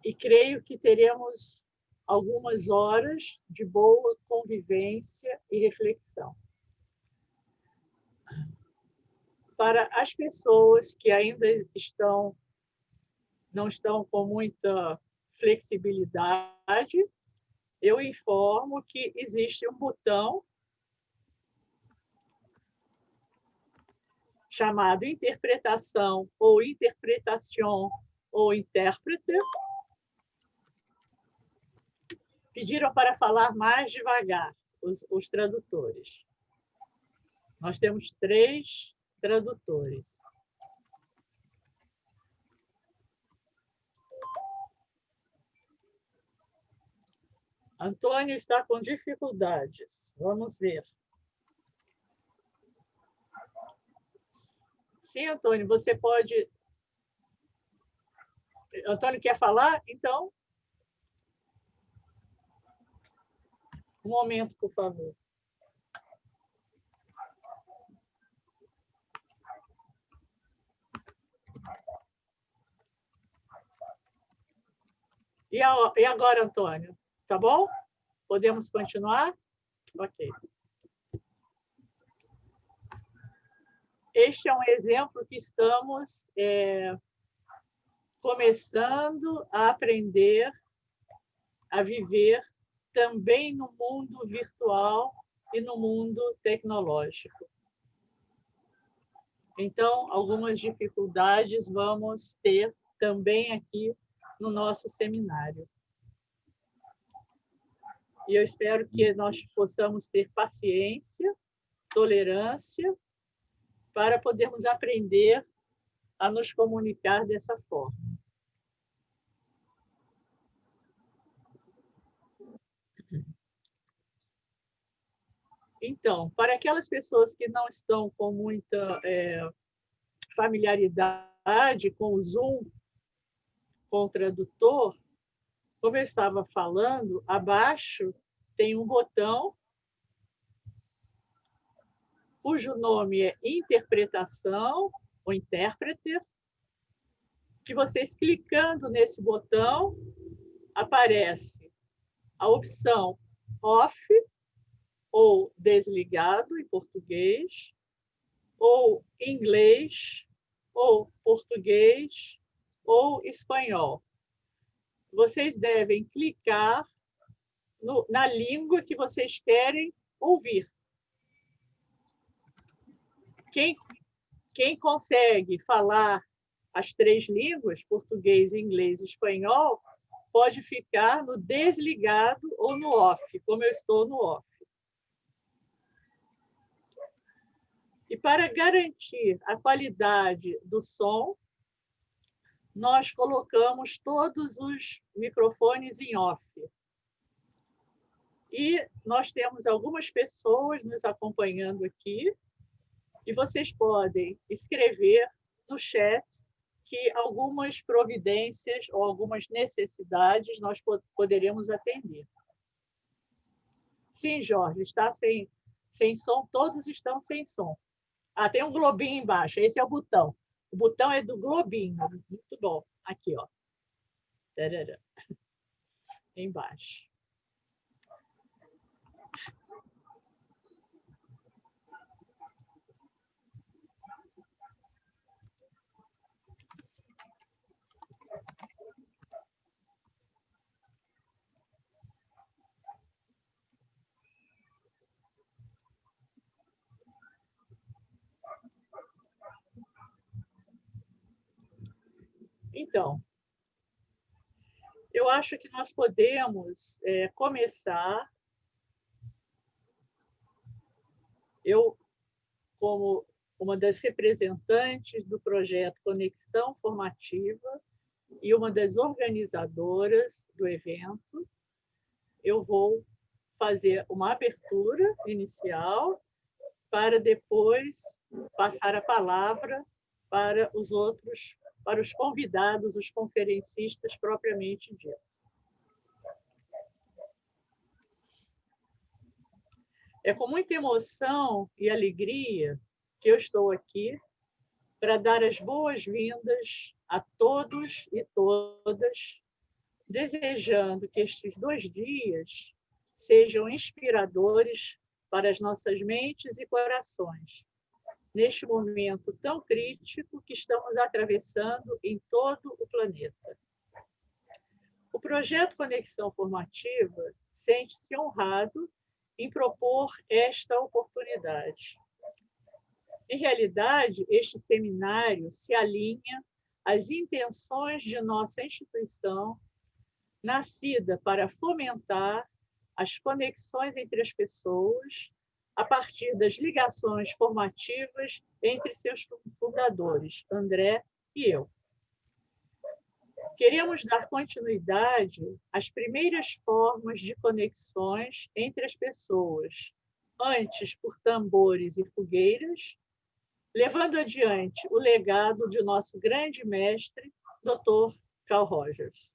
e creio que teremos algumas horas de boa convivência e reflexão. Para as pessoas que ainda não estão com muita flexibilidade, eu informo que existe um botão chamado interpretação ou interpretação ou intérprete. Pediram para falar mais devagar, os tradutores. Nós temos 3 tradutores. Antônio está com dificuldades. Vamos ver. Sim, Antônio, você pode... Antônio quer falar? Então, um momento, por favor. E agora, Antônio? Tá bom? Podemos continuar? Ok. Este é um exemplo que estamos começando a aprender a viver também no mundo virtual e no mundo tecnológico. Então, algumas dificuldades vamos ter também aqui no nosso seminário. E eu espero que nós possamos ter paciência, tolerância, para podermos aprender a nos comunicar dessa forma. Então, para aquelas pessoas que não estão com muita familiaridade com o Zoom, com o tradutor, como eu estava falando, abaixo tem um botão cujo nome é interpretação ou intérprete, que vocês clicando nesse botão, aparece a opção off, ou desligado em português, ou inglês, ou português, ou espanhol. Vocês devem clicar na língua que vocês querem ouvir. Quem consegue falar as 3 línguas, português, inglês e espanhol, pode ficar no desligado ou no off, como eu estou no off. E para garantir a qualidade do som, nós colocamos todos os microfones em off. E nós temos algumas pessoas nos acompanhando aqui, e vocês podem escrever no chat que algumas providências ou algumas necessidades nós poderemos atender. Sim, Jorge, está sem som, todos estão sem som. Tem um globinho embaixo, esse é o botão. O botão é do globinho, muito bom. Aqui, ó. Tarará. Embaixo. Então, eu acho que nós podemos começar. Eu, como uma das representantes do projeto Conexão Formativa e uma das organizadoras do evento, eu vou fazer uma abertura inicial para depois passar a palavra para os outros, para os convidados, os conferencistas propriamente ditos. É com muita emoção e alegria que eu estou aqui para dar as boas-vindas a todos e todas desejando que estes 2 dias sejam inspiradores para as nossas mentes e corações, neste momento tão crítico que estamos atravessando em todo o planeta. O projeto Conexão Formativa sente-se honrado em propor esta oportunidade. Em realidade, este seminário se alinha às intenções de nossa instituição, nascida para fomentar as conexões entre as pessoas a partir das ligações formativas entre seus fundadores, André e eu. Queremos dar continuidade às primeiras formas de conexões entre as pessoas, antes por tambores e fogueiras, levando adiante o legado de nosso grande mestre, Dr. Carl Rogers.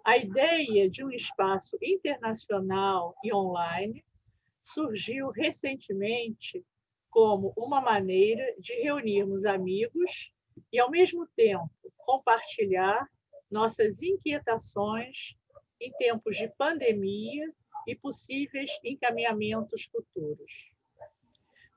A ideia de um espaço internacional e online surgiu recentemente como uma maneira de reunirmos amigos e, ao mesmo tempo, compartilhar nossas inquietações em tempos de pandemia e possíveis encaminhamentos futuros.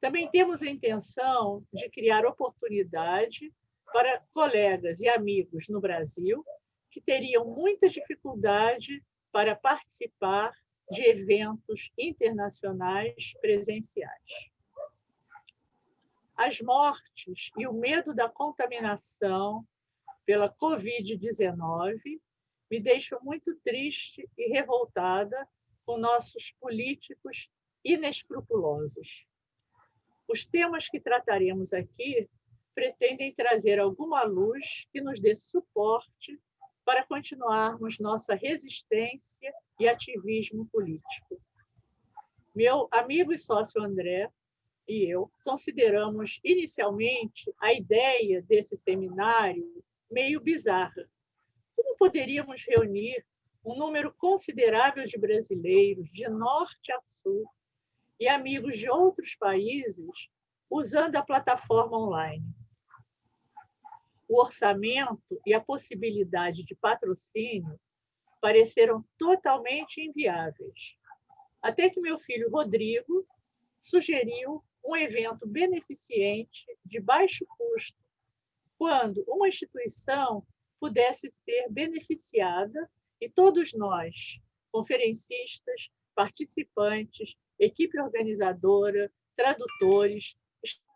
Também temos a intenção de criar oportunidade para colegas e amigos no Brasil que teriam muita dificuldade para participar de eventos internacionais presenciais. As mortes e o medo da contaminação pela Covid-19 me deixam muito triste e revoltada com nossos políticos inescrupulosos. Os temas que trataremos aqui pretendem trazer alguma luz que nos dê suporte para continuarmos nossa resistência e ativismo político. Meu amigo e sócio André e eu consideramos inicialmente a ideia desse seminário meio bizarra. Como poderíamos reunir um número considerável de brasileiros de norte a sul e amigos de outros países usando a plataforma online? O orçamento e a possibilidade de patrocínio pareceram totalmente inviáveis. Até que meu filho Rodrigo sugeriu um evento beneficente de baixo custo, quando uma instituição pudesse ser beneficiada e todos nós, conferencistas, participantes, equipe organizadora, tradutores,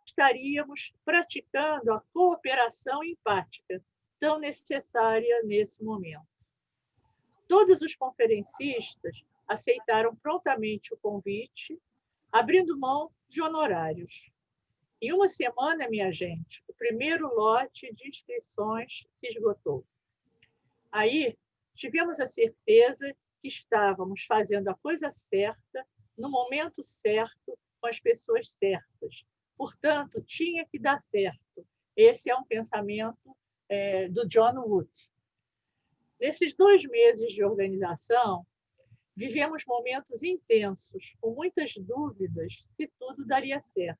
estaríamos praticando a cooperação empática, tão necessária nesse momento. Todos os conferencistas aceitaram prontamente o convite, abrindo mão de honorários. Em uma semana, minha gente, o primeiro lote de inscrições se esgotou. Aí, tivemos a certeza que estávamos fazendo a coisa certa, no momento certo, com as pessoas certas. Portanto, tinha que dar certo. Esse é um pensamento do John Wood. Nesses 2 meses de organização, vivemos momentos intensos, com muitas dúvidas se tudo daria certo.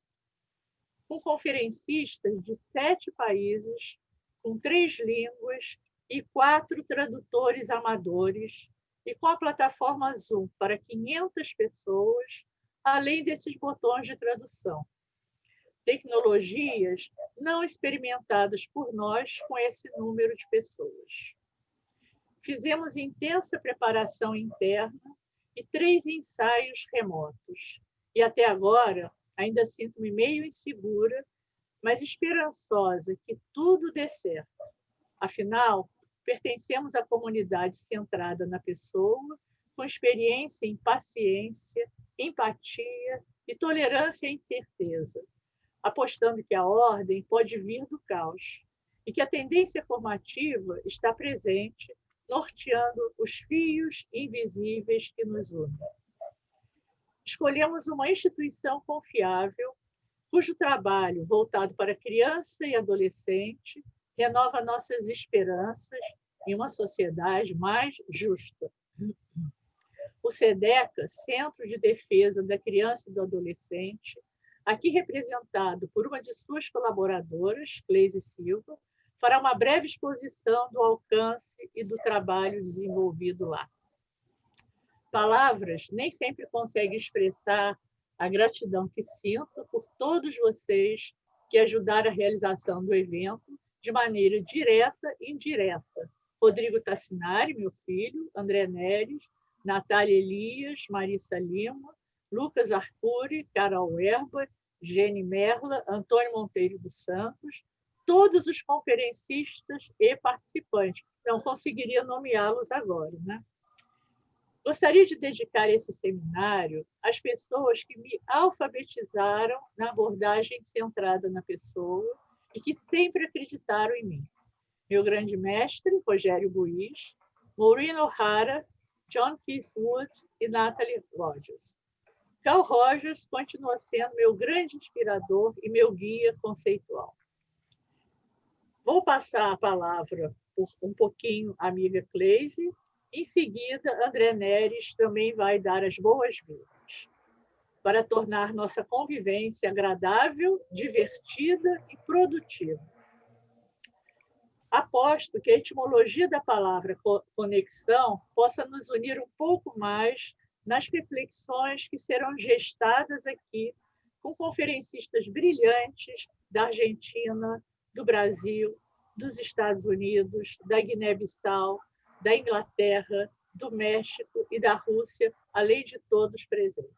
Com conferencistas de 7 países, com 3 línguas e 4 tradutores amadores, e com a plataforma Zoom para 500 pessoas, além desses botões de tradução. Tecnologias não experimentadas por nós com esse número de pessoas. Fizemos intensa preparação interna e 3 ensaios remotos. E até agora, ainda sinto-me meio insegura, mas esperançosa que tudo dê certo. Afinal, pertencemos à comunidade centrada na pessoa, com experiência em paciência, empatia e tolerância à incerteza, apostando que a ordem pode vir do caos e que a tendência formativa está presente, norteando os fios invisíveis que nos unem. Escolhemos uma instituição confiável, cujo trabalho voltado para criança e adolescente renova nossas esperanças em uma sociedade mais justa. O SEDECA, Centro de Defesa da Criança e do Adolescente, aqui representado por uma de suas colaboradoras, Cleise Silva, fará uma breve exposição do alcance e do trabalho desenvolvido lá. Palavras nem sempre conseguem expressar a gratidão que sinto por todos vocês que ajudaram a realização do evento de maneira direta e indireta. Rodrigo Tassinari, meu filho, André Neres, Natália Elias, Marissa Lima, Lucas Arcuri, Carol Erba, Gene Merla, Antônio Monteiro dos Santos, todos os conferencistas e participantes. Não conseguiria nomeá-los agora, né? Gostaria de dedicar esse seminário às pessoas que me alfabetizaram na abordagem centrada na pessoa e que sempre acreditaram em mim. Meu grande mestre, Rogério Buiz, Maureen O'Hara, John Keithwood e Natalie Rogers. Carl Rogers continua sendo meu grande inspirador e meu guia conceitual. Vou passar a palavra por um pouquinho à amiga Cleise. Em seguida, André Neres também vai dar as boas-vindas para tornar nossa convivência agradável, divertida e produtiva. Aposto que a etimologia da palavra conexão possa nos unir um pouco mais nas reflexões que serão gestadas aqui com conferencistas brilhantes da Argentina, do Brasil, dos Estados Unidos, da Guiné-Bissau, da Inglaterra, do México e da Rússia, além de todos presentes.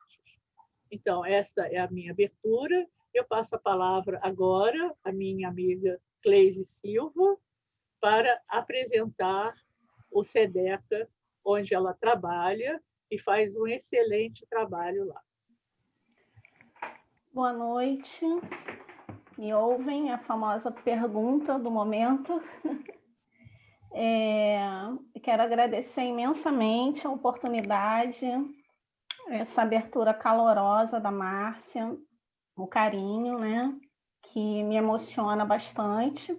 Então, essa é a minha abertura. Eu passo a palavra agora à minha amiga Cleise Silva para apresentar o SEDECA, onde ela trabalha e faz um excelente trabalho lá. Boa noite. Me ouvem? A famosa pergunta do momento. Quero agradecer imensamente a oportunidade, essa abertura calorosa da Márcia, o carinho, né, que me emociona bastante.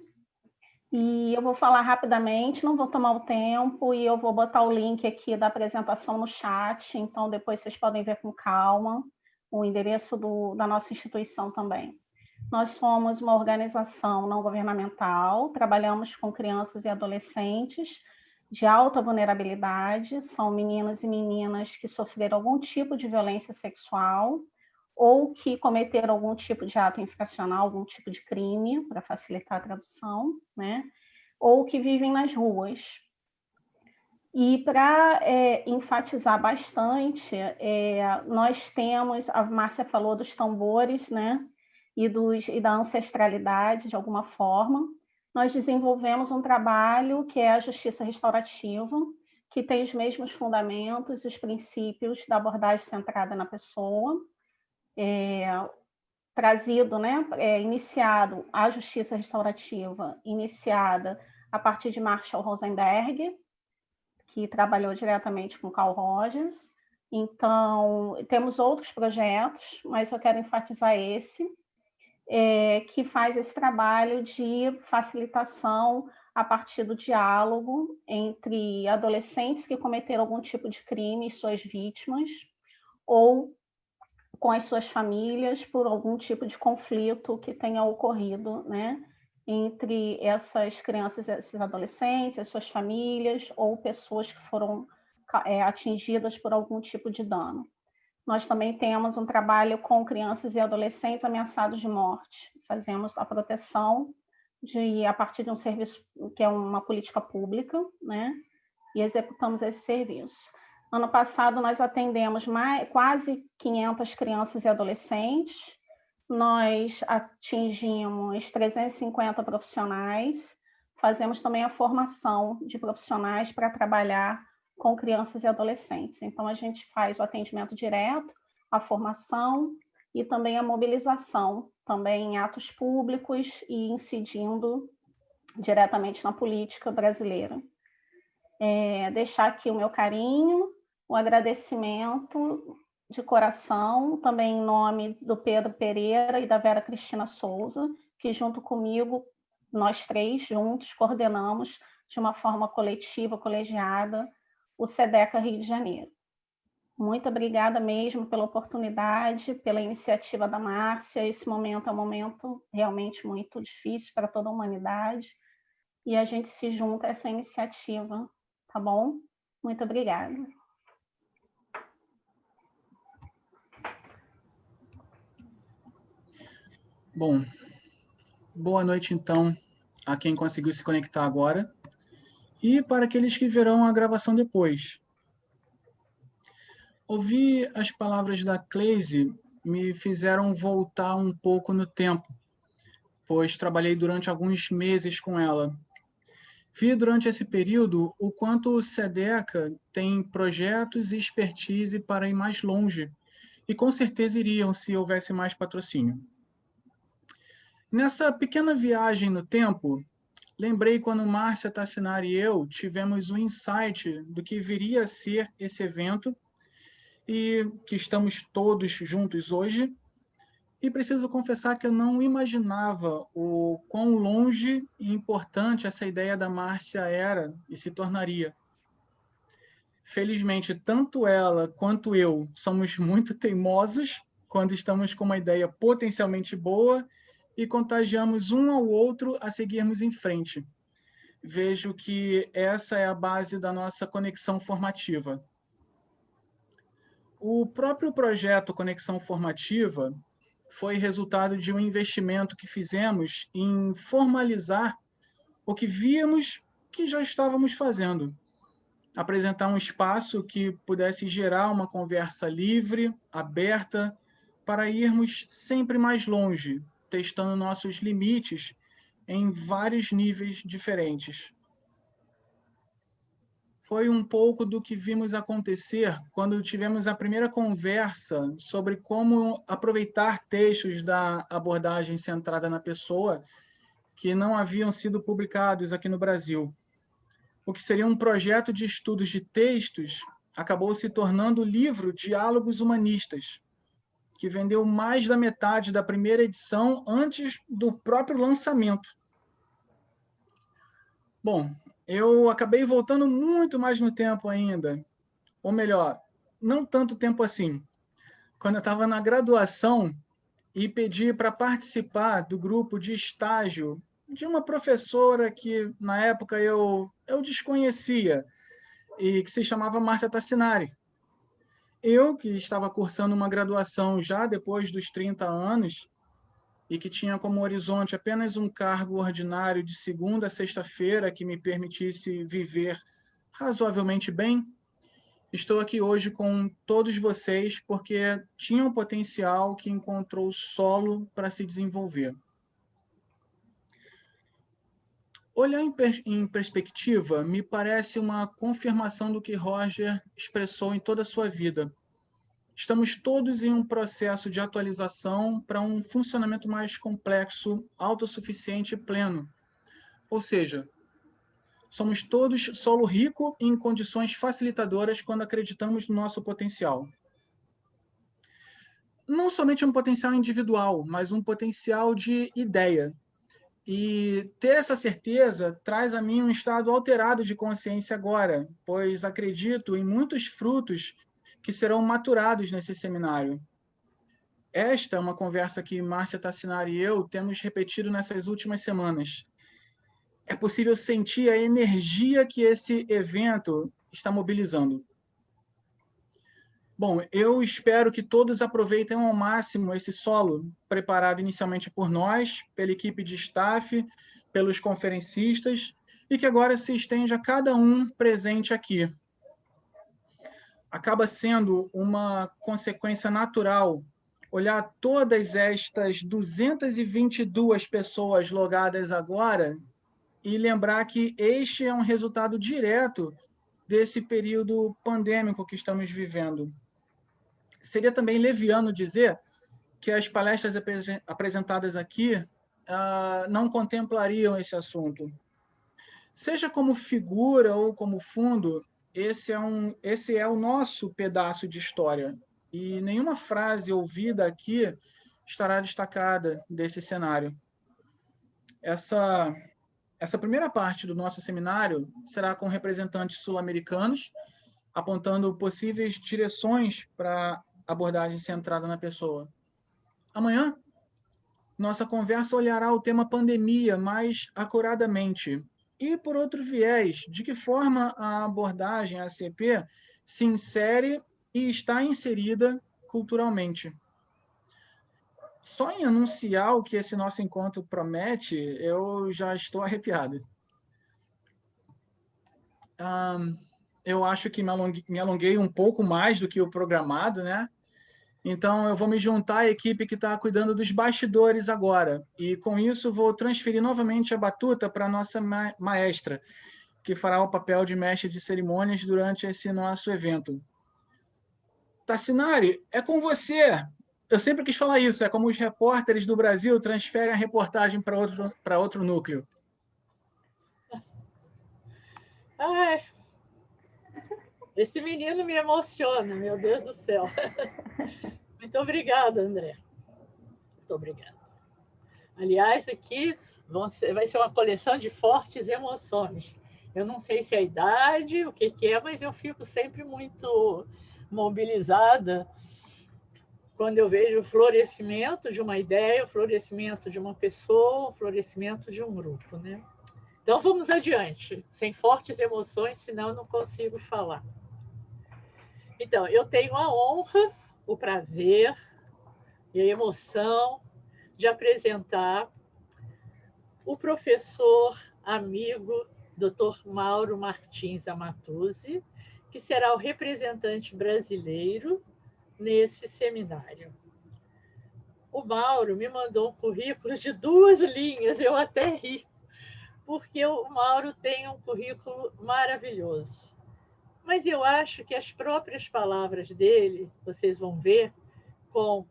E eu vou falar rapidamente, não vou tomar o tempo, e eu vou botar o link aqui da apresentação no chat, então depois vocês podem ver com calma o endereço da nossa instituição também. Nós somos uma organização não governamental, trabalhamos com crianças e adolescentes de alta vulnerabilidade, são meninos e meninas que sofreram algum tipo de violência sexual ou que cometeram algum tipo de ato infracional, algum tipo de crime, para facilitar a tradução, né? Ou que vivem nas ruas. E para enfatizar bastante, nós temos, a Márcia falou dos tambores, né? E da ancestralidade, de alguma forma. Nós desenvolvemos um trabalho que é a justiça restaurativa, que tem os mesmos fundamentos e os princípios da abordagem centrada na pessoa, trazido, né, iniciado a justiça restaurativa, iniciada a partir de Marshall Rosenberg, que trabalhou diretamente com Carl Rogers. Então, temos outros projetos, mas eu quero enfatizar esse, que faz esse trabalho de facilitação a partir do diálogo entre adolescentes que cometeram algum tipo de crime e suas vítimas, ou com as suas famílias por algum tipo de conflito que tenha ocorrido, né, entre essas crianças, esses adolescentes, as suas famílias ou pessoas que foram atingidas por algum tipo de dano. Nós também temos um trabalho com crianças e adolescentes ameaçados de morte. Fazemos a proteção a partir de um serviço que é uma política pública, né, e executamos esse serviço. Ano passado, nós atendemos quase 500 crianças e adolescentes, nós atingimos 350 profissionais, fazemos também a formação de profissionais para trabalhar com crianças e adolescentes. Então, a gente faz o atendimento direto, a formação e também a mobilização, também em atos públicos e incidindo diretamente na política brasileira. Deixar aqui o meu carinho, o agradecimento de coração, também em nome do Pedro Pereira e da Vera Cristina Souza, que junto comigo, nós três juntos, coordenamos de uma forma coletiva, colegiada, o SEDECA Rio de Janeiro. Muito obrigada mesmo pela oportunidade, pela iniciativa da Márcia. Esse momento é um momento realmente muito difícil para toda a humanidade. e a gente se junta a essa iniciativa, tá bom? Muito obrigada. Bom, boa noite, então, a quem conseguiu se conectar agora e para aqueles que verão a gravação depois. Ouvir as palavras da Cleise me fizeram voltar um pouco no tempo, pois trabalhei durante alguns meses com ela. Vi durante esse período o quanto o SEDECA tem projetos e expertise para ir mais longe, e com certeza iriam se houvesse mais patrocínio. Nessa pequena viagem no tempo, lembrei quando Márcia Tassinari e eu tivemos um insight do que viria a ser esse evento e que estamos todos juntos hoje. E preciso confessar que eu não imaginava o quão longe e importante essa ideia da Márcia era e se tornaria. Felizmente, tanto ela quanto eu somos muito teimosos quando estamos com uma ideia potencialmente boa e contagiamos um ao outro a seguirmos em frente. Vejo que essa é a base da nossa conexão formativa. O próprio projeto Conexão Formativa foi resultado de um investimento que fizemos em formalizar o que víamos que já estávamos fazendo. Apresentar um espaço que pudesse gerar uma conversa livre, aberta, para irmos sempre mais longe, testando nossos limites em vários níveis diferentes. Foi um pouco do que vimos acontecer quando tivemos a primeira conversa sobre como aproveitar textos da abordagem centrada na pessoa que não haviam sido publicados aqui no Brasil. O que seria um projeto de estudos de textos acabou se tornando o livro Diálogos Humanistas, que vendeu mais da metade da primeira edição antes do próprio lançamento. Bom, eu acabei voltando muito mais no tempo ainda, ou melhor, não tanto tempo assim. Quando eu estava na graduação e pedi para participar do grupo de estágio de uma professora que, na época, eu desconhecia, e que se chamava Márcia Tassinari. Eu, que estava cursando uma graduação já depois dos 30 anos, e que tinha como horizonte apenas um cargo ordinário de segunda a sexta-feira que me permitisse viver razoavelmente bem, estou aqui hoje com todos vocês porque tinha um potencial que encontrou solo para se desenvolver. Olhar em perspectiva me parece uma confirmação do que Roger expressou em toda a sua vida. Estamos todos em um processo de atualização para um funcionamento mais complexo, autossuficiente e pleno. Ou seja, somos todos solo rico em condições facilitadoras quando acreditamos no nosso potencial. Não somente um potencial individual, mas um potencial de ideia. E ter essa certeza traz a mim um estado alterado de consciência agora, pois acredito em muitos frutos que serão maturados nesse seminário. Esta é uma conversa que Márcia Tassinari e eu temos repetido nessas últimas semanas. É possível sentir a energia que esse evento está mobilizando. Bom, eu espero que todos aproveitem ao máximo esse solo preparado inicialmente por nós, pela equipe de staff, pelos conferencistas, e que agora se estende a cada um presente aqui. Acaba sendo uma consequência natural olhar todas estas 222 pessoas logadas agora e lembrar que este é um resultado direto desse período pandêmico que estamos vivendo. Seria também leviano dizer que as palestras apresentadas aqui não contemplariam esse assunto. Seja como figura ou como fundo, esse é o nosso pedaço de história. E nenhuma frase ouvida aqui estará destacada desse cenário. Essa primeira parte do nosso seminário será com representantes sul-americanos, apontando possíveis direções para abordagem centrada na pessoa. Amanhã, nossa conversa olhará o tema pandemia mais acuradamente e por outro viés, de que forma a abordagem ACP se insere e está inserida culturalmente. Só em anunciar o que esse nosso encontro promete, eu já estou arrepiado. Eu acho que me alonguei um pouco mais do que o programado, né? Então, eu vou me juntar à equipe que está cuidando dos bastidores agora. E, com isso, vou transferir novamente a batuta para a nossa maestra, que fará o papel de mestre de cerimônias durante esse nosso evento. Tassinari, é com você! Eu sempre quis falar isso, é como os repórteres do Brasil transferem a reportagem para outro núcleo. Ai, esse menino me emociona, meu Deus do céu. Muito obrigada, André. Muito obrigada. Aliás, aqui vai ser uma coleção de fortes emoções. Eu não sei se é a idade, o que é, mas eu fico sempre muito mobilizada quando eu vejo o florescimento de uma ideia, o florescimento de uma pessoa, o florescimento de um grupo, né? Então, vamos adiante, sem fortes emoções, senão eu não consigo falar. Então, eu tenho a honra, o prazer e a emoção de apresentar o professor amigo Dr. Mauro Martins Amatuzzi, que será o representante brasileiro nesse seminário. O Mauro me mandou um currículo de 2 linhas, eu até ri, porque o Mauro tem um currículo maravilhoso. Mas eu acho que as próprias palavras dele, vocês vão ver, com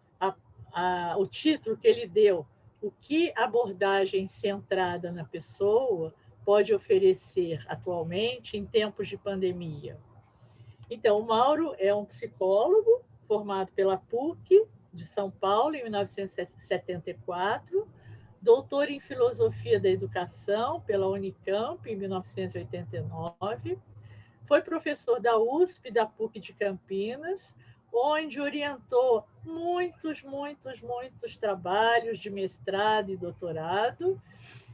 o título que ele deu, o que a abordagem centrada na pessoa pode oferecer atualmente em tempos de pandemia. Então, o Mauro é um psicólogo formado pela PUC de São Paulo em 1974, doutor em Filosofia da Educação pela Unicamp em 1989, foi professor da USP e da PUC de Campinas, onde orientou muitos trabalhos de mestrado e doutorado,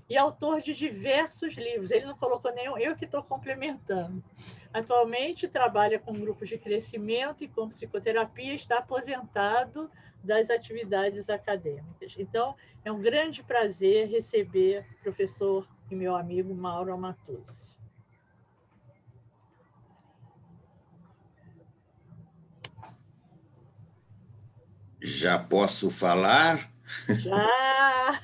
e autor de diversos livros. Ele não colocou nenhum, eu que estou complementando. Atualmente trabalha com grupos de crescimento e com psicoterapia, está aposentado das atividades acadêmicas. Então, é um grande prazer receber o professor e meu amigo Mauro Amatuzzi. Já posso falar? Já!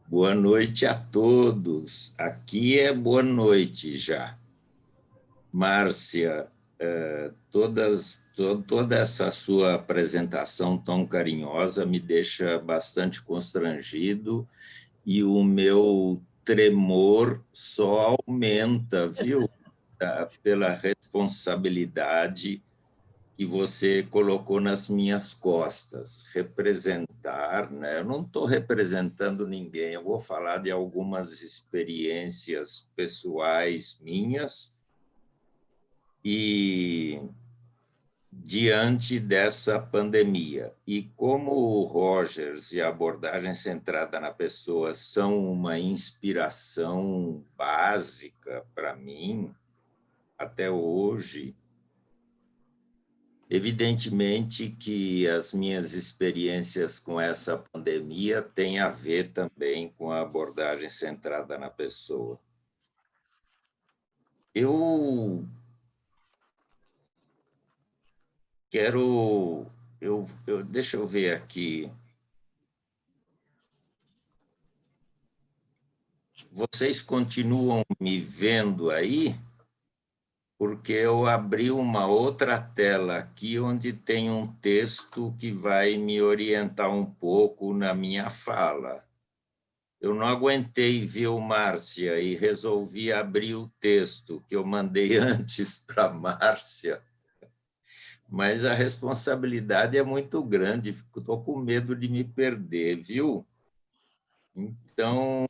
Boa noite a todos. Aqui é boa noite já. Márcia, toda essa sua apresentação tão carinhosa me deixa bastante constrangido e o meu tremor só aumenta, viu? Pela responsabilidade que você colocou nas minhas costas, representar, né? Eu não estou representando ninguém, eu vou falar de algumas experiências pessoais minhas e diante dessa pandemia. E como o Rogers e a abordagem centrada na pessoa são uma inspiração básica para mim, até hoje, evidentemente que as minhas experiências com essa pandemia têm a ver também com a abordagem centrada na pessoa. Eu quero... deixa eu ver aqui. Vocês continuam me vendo aí? Porque eu abri uma outra tela aqui onde tem um texto que vai me orientar um pouco na minha fala. Eu não aguentei, viu, Márcia, e resolvi abrir o texto que eu mandei antes para Márcia, mas a responsabilidade é muito grande, estou com medo de me perder, viu? Então,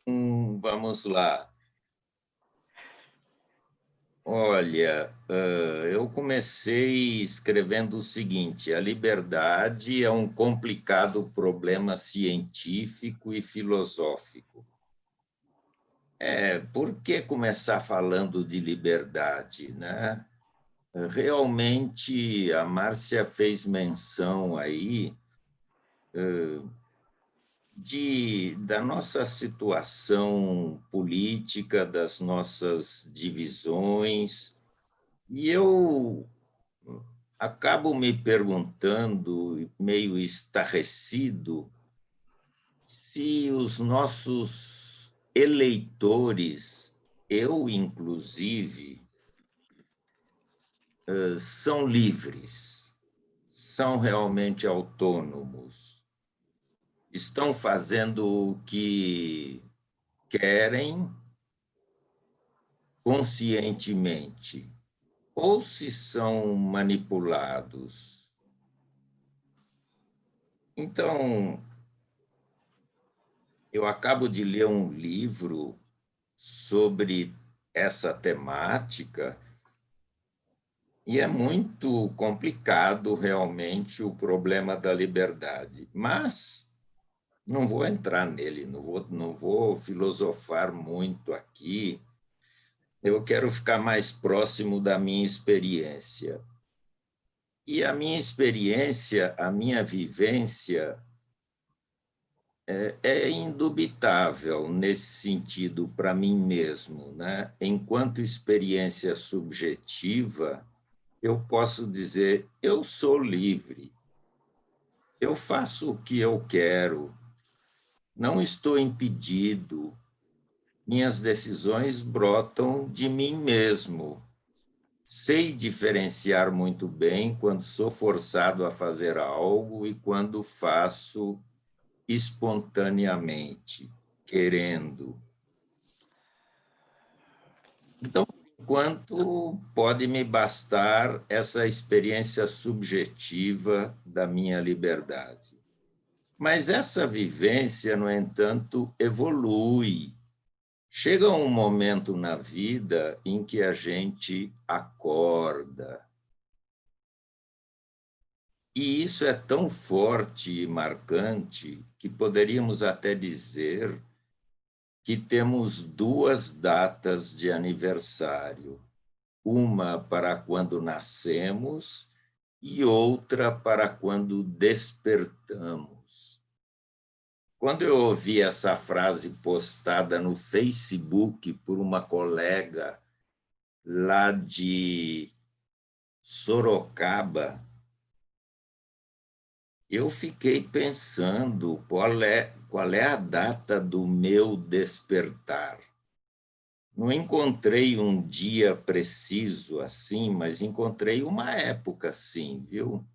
vamos lá. Olha, eu comecei escrevendo o seguinte: a liberdade é um complicado problema científico e filosófico. Por que começar falando de liberdade, né? Realmente, a Márcia fez menção aí da nossa situação política, das nossas divisões, e eu acabo me perguntando, meio estarrecido, se os nossos eleitores, eu inclusive, são livres, são realmente autônomos, estão fazendo o que querem conscientemente, ou se são manipulados. Então, eu acabo de ler um livro sobre essa temática e é muito complicado realmente o problema da liberdade, mas não vou entrar nele, não vou filosofar muito aqui. Eu quero ficar mais próximo da minha experiência. E a minha experiência, a minha vivência é indubitável nesse sentido para mim mesmo, né? Enquanto experiência subjetiva, eu posso dizer, eu sou livre, eu faço o que eu quero, não estou impedido, minhas decisões brotam de mim mesmo. Sei diferenciar muito bem quando sou forçado a fazer algo e quando faço espontaneamente, querendo. Então, por enquanto, pode me bastar essa experiência subjetiva da minha liberdade. Mas essa vivência, no entanto, evolui. Chega um momento na vida em que a gente acorda. E isso é tão forte e marcante que poderíamos até dizer que temos duas datas de aniversário, uma para quando nascemos e outra para quando despertamos. Quando eu ouvi essa frase postada no Facebook por uma colega lá de Sorocaba, eu fiquei pensando qual é a data do meu despertar. Não encontrei um dia preciso assim, mas encontrei uma época sim, viu?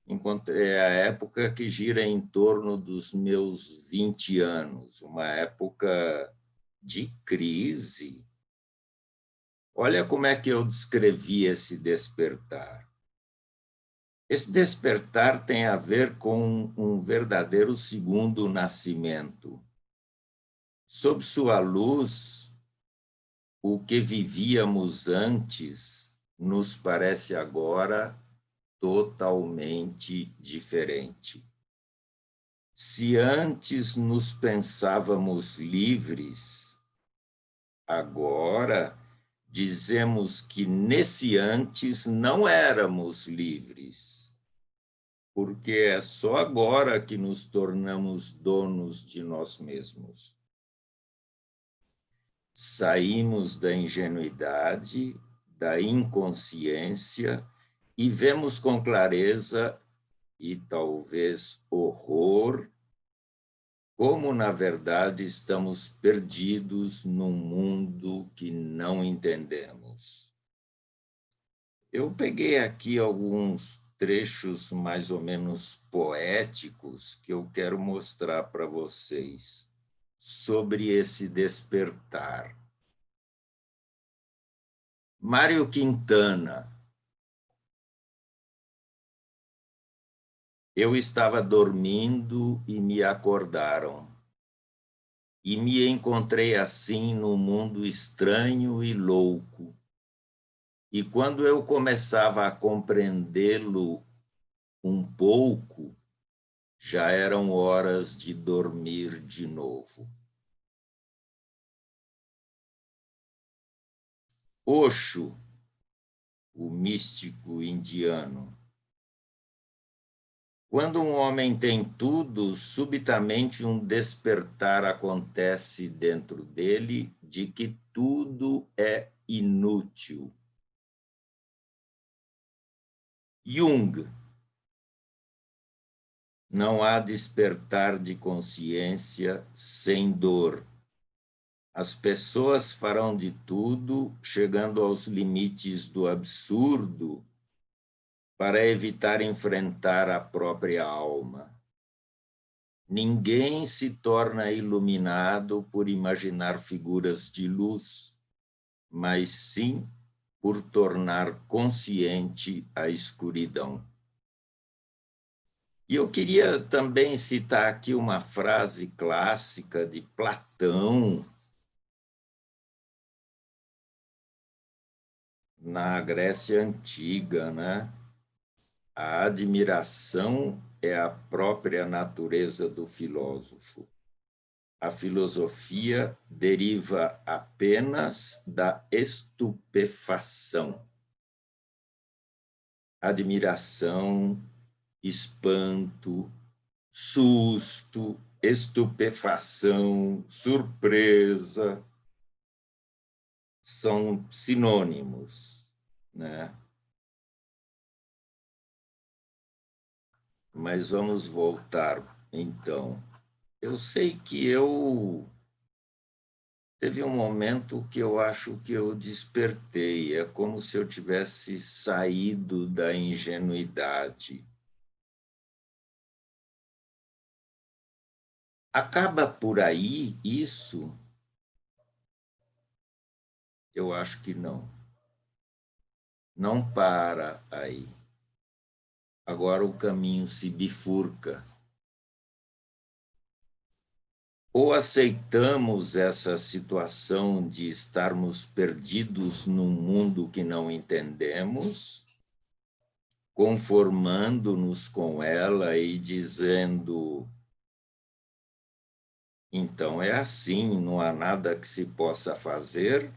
Encontrei a época que gira em torno dos meus 20 anos, uma época de crise. Olha como é que eu descrevi esse despertar. Esse despertar tem a ver com um verdadeiro segundo nascimento. Sob sua luz, o que vivíamos antes nos parece agora totalmente diferente. Se antes nos pensávamos livres, agora dizemos que nesse antes não éramos livres, porque é só agora que nos tornamos donos de nós mesmos. Saímos da ingenuidade, da inconsciência e vemos com clareza e talvez horror como, na verdade, estamos perdidos num mundo que não entendemos. Eu peguei aqui alguns trechos mais ou menos poéticos que eu quero mostrar para vocês sobre esse despertar. Mário Quintana. Eu estava dormindo e me acordaram. E me encontrei assim num mundo estranho e louco. E quando eu começava a compreendê-lo um pouco, já eram horas de dormir de novo. Osho, o místico indiano. Quando um homem tem tudo, subitamente um despertar acontece dentro dele de que tudo é inútil. Jung. Não há despertar de consciência sem dor. As pessoas farão de tudo, chegando aos limites do absurdo, para evitar enfrentar a própria alma. Ninguém se torna iluminado por imaginar figuras de luz, mas sim por tornar consciente a escuridão. E eu queria também citar aqui uma frase clássica de Platão, na Grécia Antiga, né? A admiração é a própria natureza do filósofo. A filosofia deriva apenas da estupefação. Admiração, espanto, susto, estupefação, surpresa, são sinônimos, né? Mas vamos voltar, então. Eu sei que teve um momento que eu acho que eu despertei, é como se eu tivesse saído da ingenuidade. Acaba por aí isso? Eu acho que não. Não para aí. Agora o caminho se bifurca. Ou aceitamos essa situação de estarmos perdidos num mundo que não entendemos, conformando-nos com ela e dizendo: então é assim, não há nada que se possa fazer,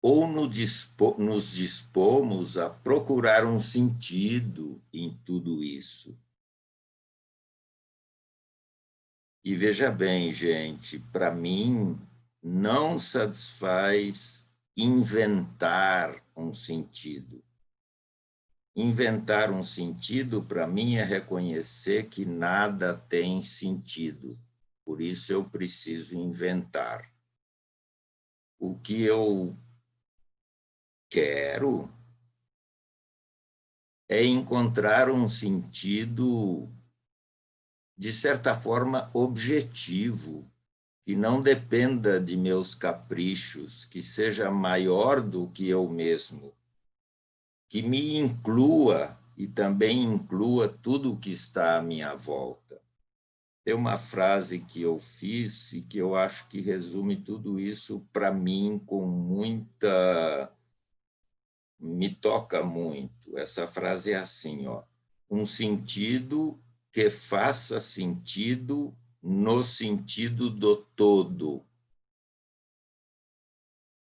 ou nos dispomos a procurar um sentido em tudo isso. E veja bem, gente, para mim não satisfaz inventar um sentido. Inventar um sentido, para mim, é reconhecer que nada tem sentido. Por isso eu preciso inventar. O que eu quero é encontrar um sentido, de certa forma, objetivo, que não dependa de meus caprichos, que seja maior do que eu mesmo, que me inclua e também inclua tudo o que está à minha volta. Tem uma frase que eu fiz e que eu acho que resume tudo isso para mim com muita... me toca muito. Essa frase é assim, ó: um sentido que faça sentido no sentido do todo.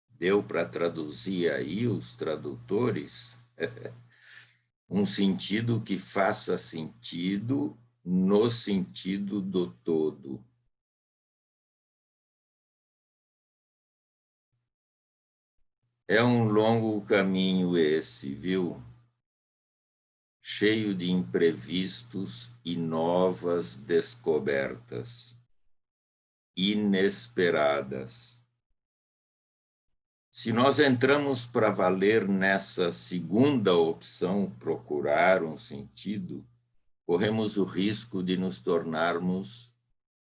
Deu para traduzir aí os tradutores? Um sentido que faça sentido no sentido do todo. É um longo caminho esse, viu? Cheio de imprevistos e novas descobertas, inesperadas. Se nós entramos para valer nessa segunda opção, procurar um sentido, corremos o risco de nos tornarmos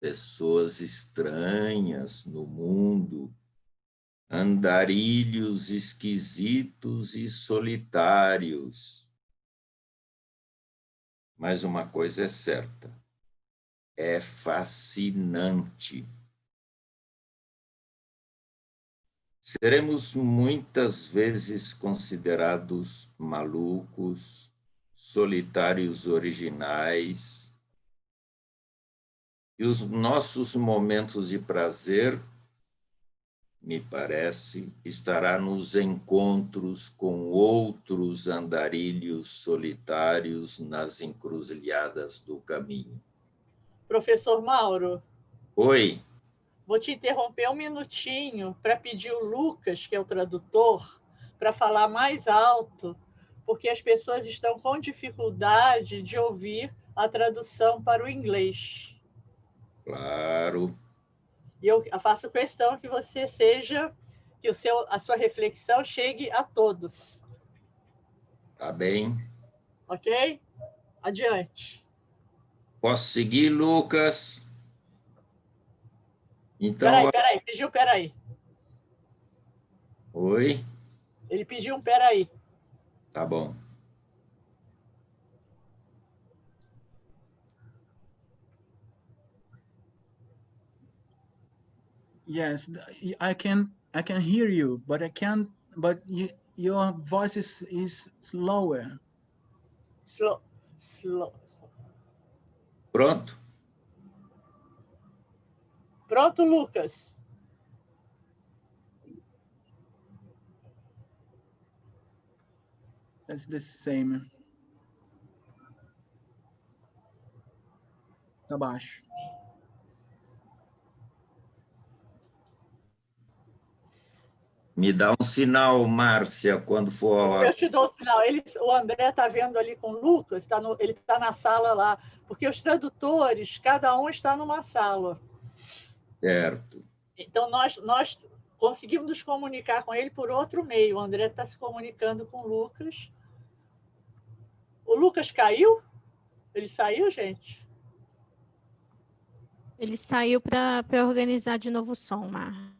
pessoas estranhas no mundo, andarilhos esquisitos e solitários. Mas uma coisa é certa, é fascinante. Seremos muitas vezes considerados malucos, solitários originais, e os nossos momentos de prazer me parece, estará nos encontros com outros andarilhos solitários nas encruzilhadas do caminho. Professor Mauro, Oi, vou te interromper um minutinho para pedir o Lucas, que é o tradutor, para falar mais alto, porque as pessoas estão com dificuldade de ouvir a tradução para o inglês. claro. E eu faço questão que você seja, que a sua reflexão chegue a todos. Tá bem. Ok? Adiante. Posso seguir, Lucas? Então, Peraí, pediu peraí. oi? Ele pediu um peraí. Tá bom. Yes, I can hear you, but I can't. But your voice is slower. Slow. Pronto? Pronto, Lucas. That's the same. Tá baixo. Me dá um sinal, Márcia, quando for a hora. Eu te dou o sinal. O André está vendo ali com o Lucas, ele está na sala lá, porque os tradutores, cada um está numa sala. Certo. Então, nós conseguimos nos comunicar com ele por outro meio. O André está se comunicando com o Lucas. O Lucas caiu? Ele saiu, gente? Ele saiu para organizar de novo o som, Mar.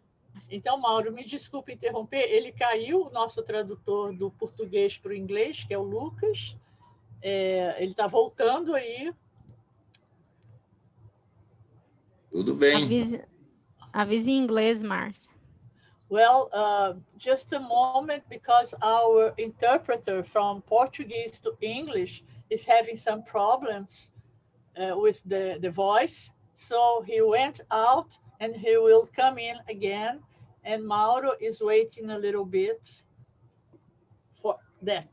Então, Mauro, me desculpe interromper, ele caiu, o nosso tradutor do português para o inglês, que é o Lucas. Ele está voltando aí. Tudo bem. Avise em inglês, Márcia. Well, just a moment, because our interpreter from Portuguese to English is having some problems with the voice. So he went out and he will come in again. And Mauro is waiting a little bit for that.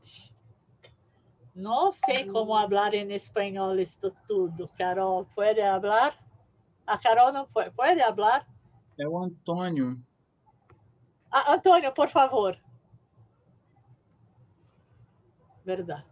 No sei como hablar en español esto tudo. Carol, ¿puede hablar? A Carol não pode hablar? É o Antônio. Antônio, por favor. Verdade.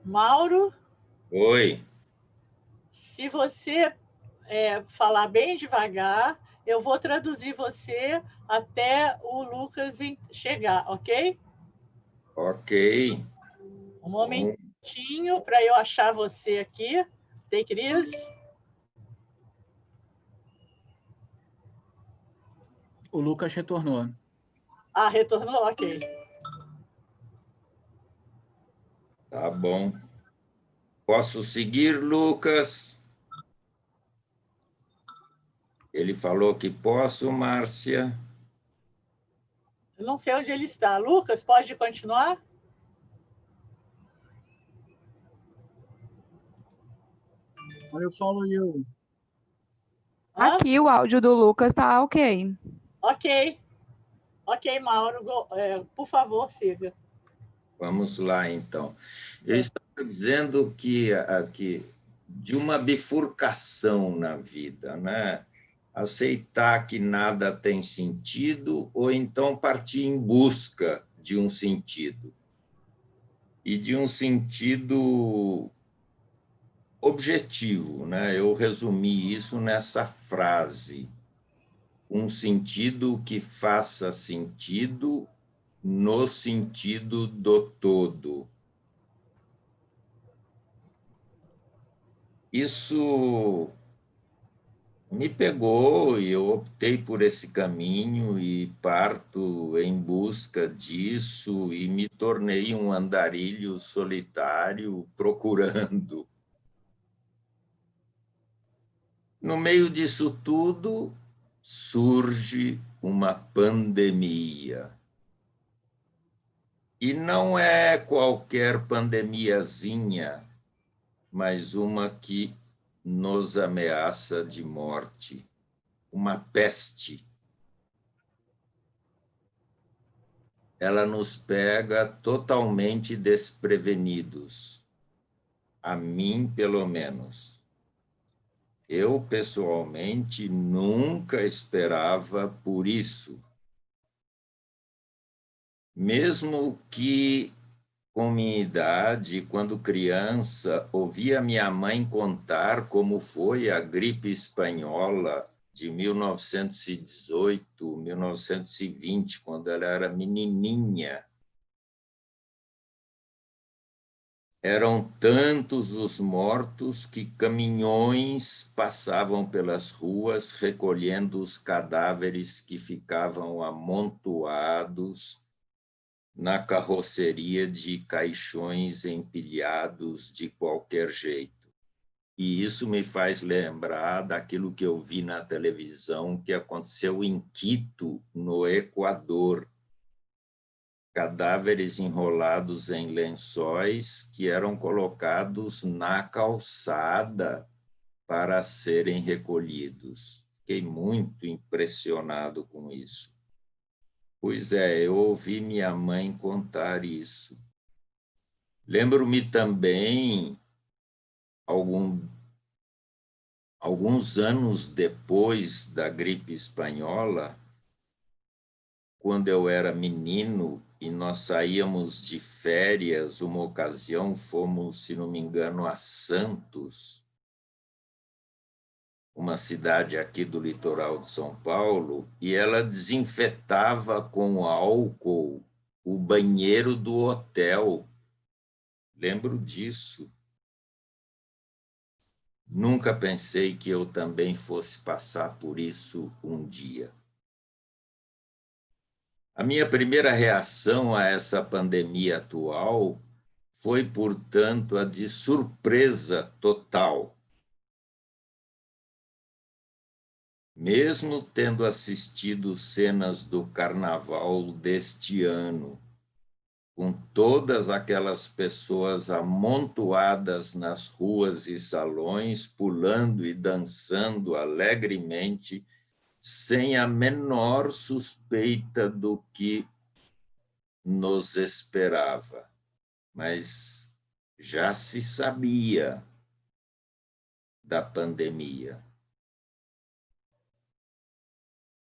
Mauro? Oi. Se você falar bem devagar, eu vou traduzir você até o Lucas chegar, ok? Ok. Um momentinho para eu achar você aqui. Take it easy. O Lucas retornou. Retornou? Ok. Tá bom. Posso seguir, Lucas? Ele falou que posso, Márcia. Eu não sei onde ele está. Lucas, pode continuar? I follow you. Aqui o áudio do Lucas tá ok. Ok. Ok, Mauro. Por favor, siga. Vamos lá, então. Eu estava dizendo que de uma bifurcação na vida, né? Aceitar que nada tem sentido ou então partir em busca de um sentido. E de um sentido objetivo, né? Eu resumi isso nessa frase. um sentido que faça sentido no sentido do todo. Isso me pegou e eu optei por esse caminho e parto em busca disso e me tornei um andarilho solitário procurando. No meio disso tudo, surge uma pandemia. E não é qualquer pandemiazinha, mas uma que nos ameaça de morte, uma peste. Ela nos pega totalmente desprevenidos, a mim, pelo menos. Eu, pessoalmente, nunca esperava por isso. Mesmo que, com minha idade, quando criança, ouvia minha mãe contar como foi a gripe espanhola de 1918, 1920, quando ela era menininha. Eram tantos os mortos que caminhões passavam pelas ruas recolhendo os cadáveres que ficavam amontoados na carroceria de caixões empilhados de qualquer jeito. E isso me faz lembrar daquilo que eu vi na televisão que aconteceu em Quito, no Equador. Cadáveres enrolados em lençóis que eram colocados na calçada para serem recolhidos. Fiquei muito impressionado com isso. Pois é, eu ouvi minha mãe contar isso. Lembro-me também, alguns anos depois da gripe espanhola, quando eu era menino e nós saíamos de férias, uma ocasião fomos, se não me engano, a Santos, uma cidade aqui do litoral de São Paulo, e ela desinfetava com álcool o banheiro do hotel. Lembro disso. Nunca pensei que eu também fosse passar por isso um dia. A minha primeira reação a essa pandemia atual foi, portanto, a de surpresa total. Mesmo tendo assistido cenas do carnaval deste ano, com todas aquelas pessoas amontoadas nas ruas e salões, pulando e dançando alegremente, sem a menor suspeita do que nos esperava. Mas já se sabia da pandemia.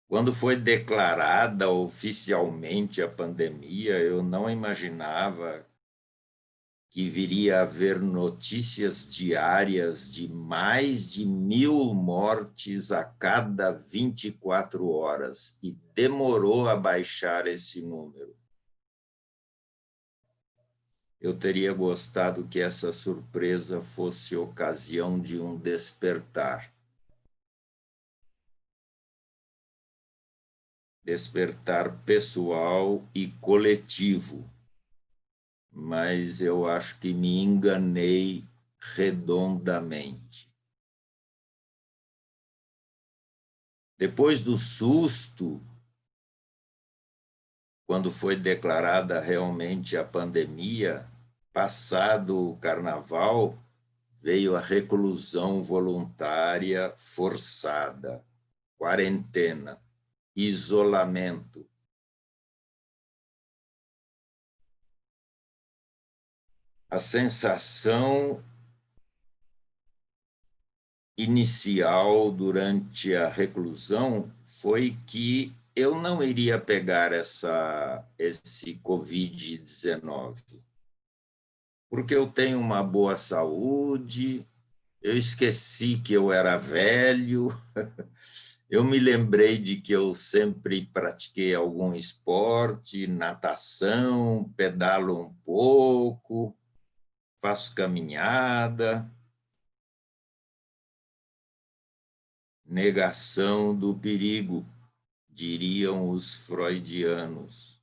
Quando foi declarada oficialmente a pandemia, eu não imaginava que viria a haver notícias diárias de mais de 1.000 mortes a cada 24 horas, e demorou a baixar esse número. Eu teria gostado que essa surpresa fosse ocasião de um despertar. Despertar pessoal e coletivo. Mas eu acho que me enganei redondamente. Depois do susto, quando foi declarada realmente a pandemia, passado o carnaval, veio a reclusão voluntária forçada, quarentena, isolamento. A sensação inicial durante a reclusão foi que eu não iria pegar esse Covid-19, porque eu tenho uma boa saúde, eu esqueci que eu era velho, Eu me lembrei de que eu sempre pratiquei algum esporte, natação, pedalo um pouco, faço caminhada. Negação do perigo, diriam os freudianos.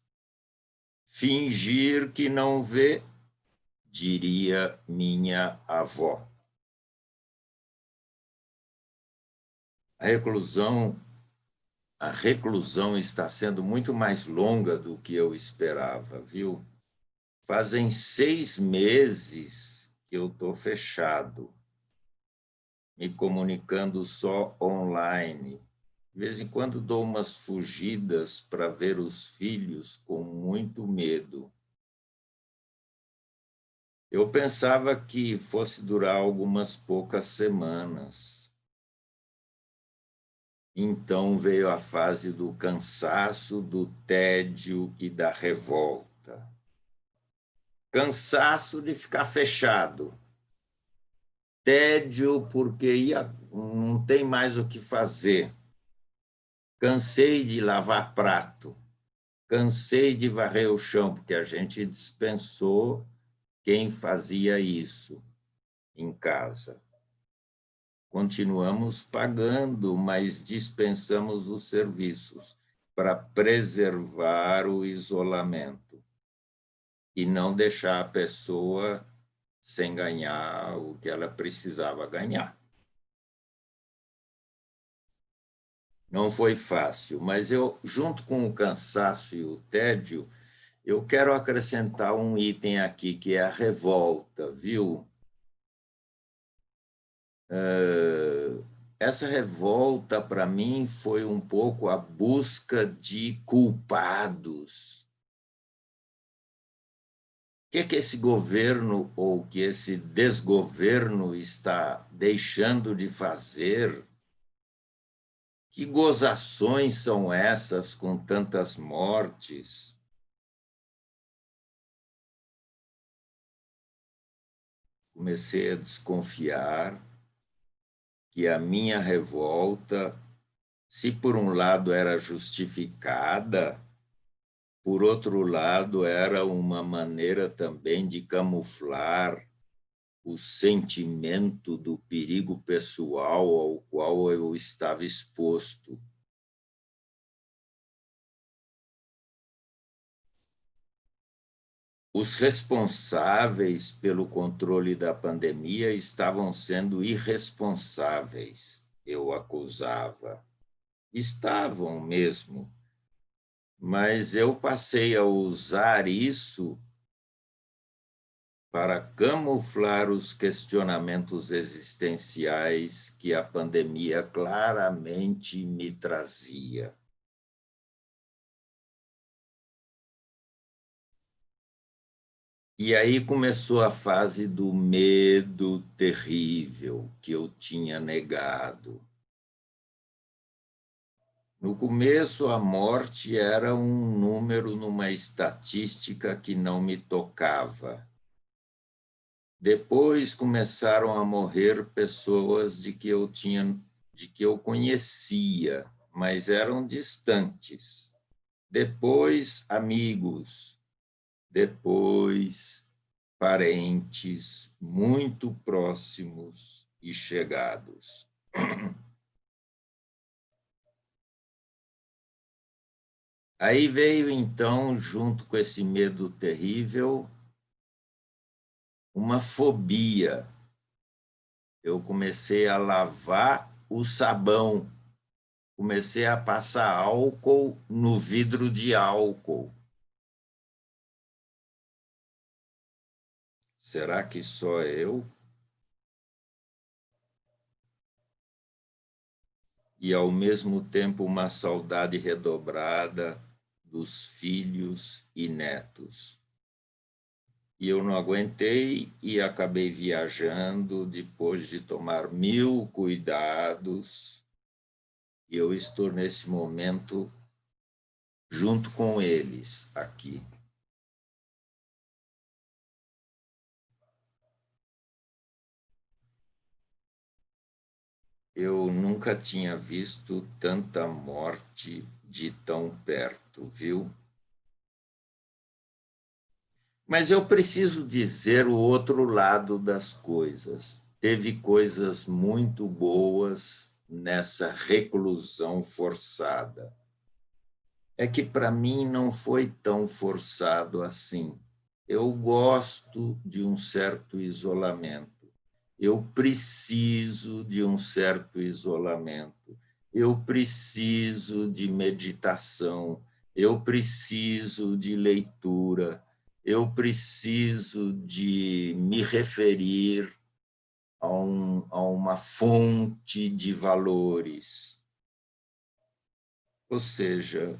Fingir que não vê, diria minha avó. A reclusão está sendo muito mais longa do que eu esperava, viu? Fazem 6 meses que eu estou fechado, me comunicando só online. De vez em quando dou umas fugidas para ver os filhos com muito medo. Eu pensava que fosse durar algumas poucas semanas. Então veio a fase do cansaço, do tédio e da revolta. Cansaço de ficar fechado. Tédio porque não tem mais o que fazer. Cansei de lavar prato. Cansei de varrer o chão, porque a gente dispensou quem fazia isso em casa. Continuamos pagando, mas dispensamos os serviços para preservar o isolamento e não deixar a pessoa sem ganhar o que ela precisava ganhar. Não foi fácil, mas eu, junto com o cansaço e o tédio, eu quero acrescentar um item aqui, que é a revolta, viu? Essa revolta, para mim, foi um pouco a busca de culpados. O que esse governo ou que esse desgoverno está deixando de fazer? Que gozações são essas com tantas mortes? Comecei a desconfiar que a minha revolta, se por um lado era justificada, por outro lado era uma maneira também de camuflar o sentimento do perigo pessoal ao qual eu estava exposto. Os responsáveis pelo controle da pandemia estavam sendo irresponsáveis, eu acusava. Estavam mesmo, mas eu passei a usar isso para camuflar os questionamentos existenciais que a pandemia claramente me trazia. E aí começou a fase do medo terrível que eu tinha negado. No começo, a morte era um número numa estatística que não me tocava. Depois começaram a morrer pessoas de que eu conhecia, mas eram distantes. Depois, amigos. Depois, parentes muito próximos e chegados. Aí veio, então, junto com esse medo terrível, uma fobia. Eu comecei a lavar o sabão, comecei a passar álcool no vidro de álcool. Será que só eu? E, ao mesmo tempo, uma saudade redobrada dos filhos e netos. E eu não aguentei e acabei viajando depois de tomar 1000 cuidados. E eu estou nesse momento junto com eles aqui. Eu nunca tinha visto tanta morte de tão perto, viu? Mas eu preciso dizer o outro lado das coisas. Teve coisas muito boas nessa reclusão forçada. É que para mim não foi tão forçado assim. Eu gosto de um certo isolamento. Eu preciso de um certo isolamento. Eu preciso de meditação. Eu preciso de leitura. Eu preciso de me referir a uma fonte de valores. Ou seja,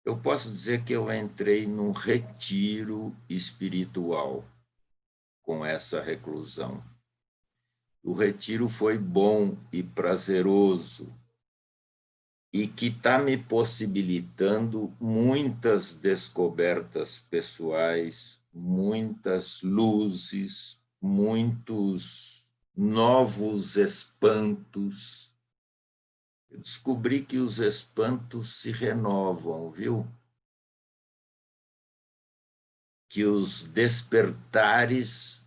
eu posso dizer que eu entrei num retiro espiritual com essa reclusão. O retiro foi bom e prazeroso e que está me possibilitando muitas descobertas pessoais, muitas luzes, muitos novos espantos. Eu descobri que os espantos se renovam, viu? Que os despertares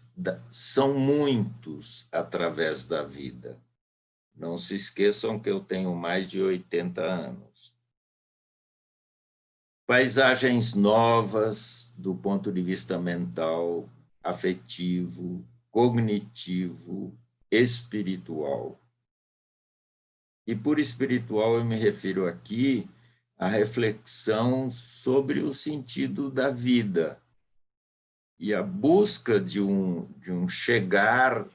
são muitos através da vida. Não se esqueçam que eu tenho mais de 80 anos. Paisagens novas do ponto de vista mental, afetivo, cognitivo, espiritual. E por espiritual eu me refiro aqui à reflexão sobre o sentido da vida e a busca de um chegar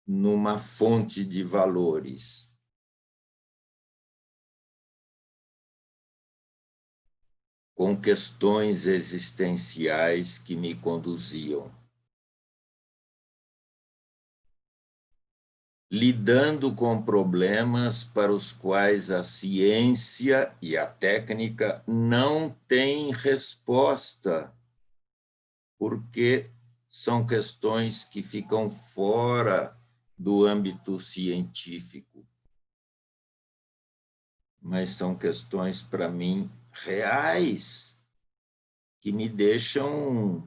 numa fonte de valores. Com questões existenciais que me conduziam. Lidando com problemas para os quais a ciência e a técnica não têm resposta, porque são questões que ficam fora do âmbito científico. Mas são questões, para mim, reais, que me deixam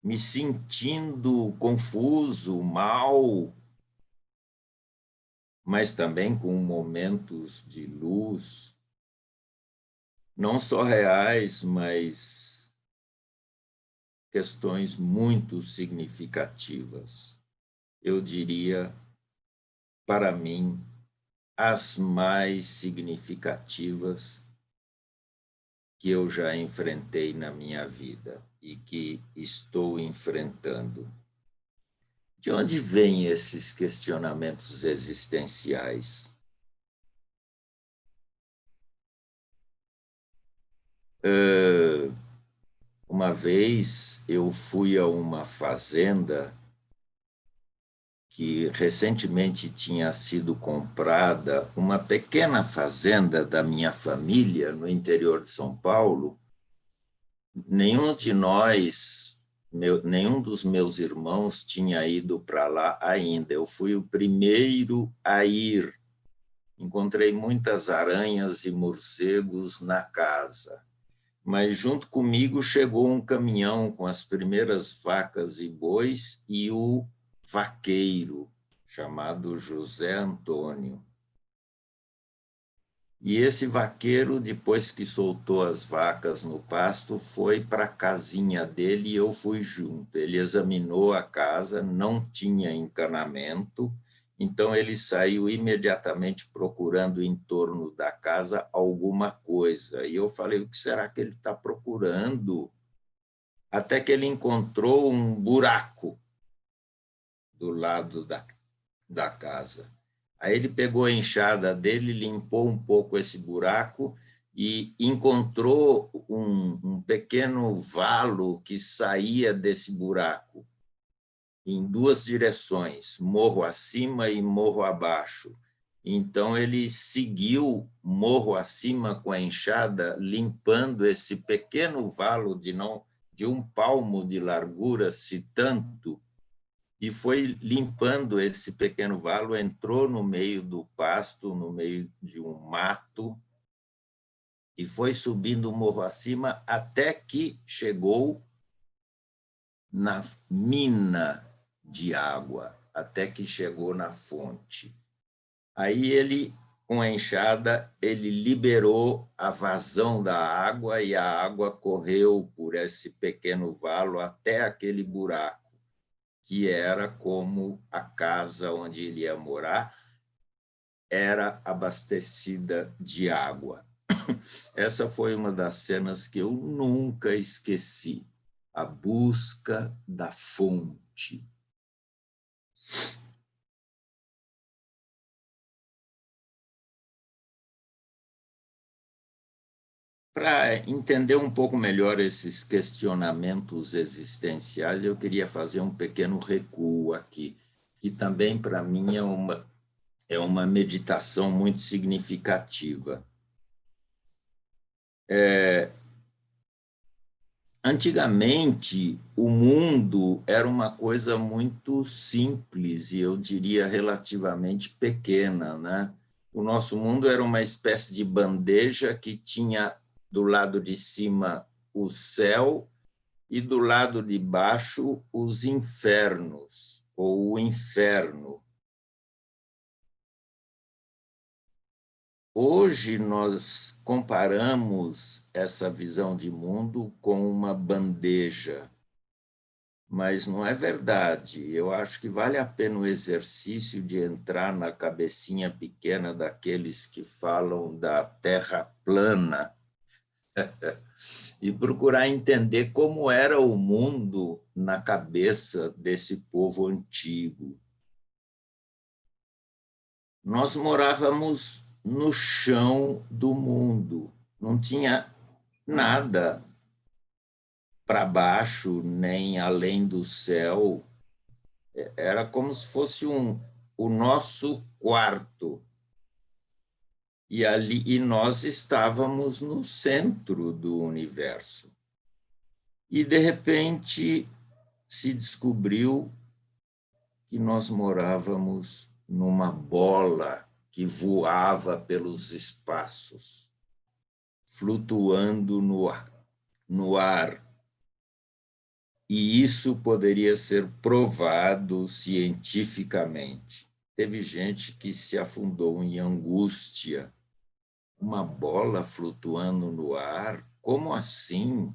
me sentindo confuso, mal, mas também com momentos de luz, não só reais, mas questões muito significativas. Eu diria, para mim, as mais significativas que eu já enfrentei na minha vida e que estou enfrentando. De onde vêm esses questionamentos existenciais? Uma vez eu fui a uma fazenda que recentemente tinha sido comprada, uma pequena fazenda da minha família no interior de São Paulo. Nenhum de nós, nenhum dos meus irmãos tinha ido para lá ainda. Eu fui o primeiro a ir. Encontrei muitas aranhas e morcegos na casa. Mas junto comigo chegou um caminhão com as primeiras vacas e bois e o vaqueiro, chamado José Antônio. E esse vaqueiro, depois que soltou as vacas no pasto, foi para a casinha dele e eu fui junto. Ele examinou a casa, não tinha encanamento, então ele saiu imediatamente procurando em torno da casa alguma coisa. E eu falei, o que será que ele está procurando? Até que ele encontrou um buraco do lado da casa. Aí ele pegou a enxada dele, limpou um pouco esse buraco e encontrou um pequeno valo que saía desse buraco em duas direções, morro acima e morro abaixo. Então ele seguiu morro acima com a enxada, limpando esse pequeno valo de um palmo de largura, se tanto, e foi limpando esse pequeno valo, entrou no meio do pasto, no meio de um mato, e foi subindo o morro acima até que chegou na mina de água, até que chegou na fonte. Aí ele, com a enxada, ele liberou a vazão da água e a água correu por esse pequeno valo até aquele buraco, que era como a casa onde ele ia morar, era abastecida de água. Essa foi uma das cenas que eu nunca esqueci, a busca da fonte. Para entender um pouco melhor esses questionamentos existenciais, eu queria fazer um pequeno recuo aqui, que também, para mim, é uma meditação muito significativa. Antigamente, o mundo era uma coisa muito simples e, eu diria, relativamente pequena, né? O nosso mundo era uma espécie de bandeja que tinha do lado de cima o céu e do lado de baixo os infernos, ou o inferno. Hoje nós comparamos essa visão de mundo com uma bandeja, mas não é verdade. Eu acho que vale a pena o exercício de entrar na cabecinha pequena daqueles que falam da Terra plana e procurar entender como era o mundo na cabeça desse povo antigo. Nós morávamos no chão do mundo, não tinha nada para baixo nem além do céu, era como se fosse o nosso quarto. E nós estávamos no centro do universo. E, de repente, se descobriu que nós morávamos numa bola que voava pelos espaços, flutuando no ar. E isso poderia ser provado cientificamente. Teve gente que se afundou em angústia. Uma bola flutuando no ar? Como assim?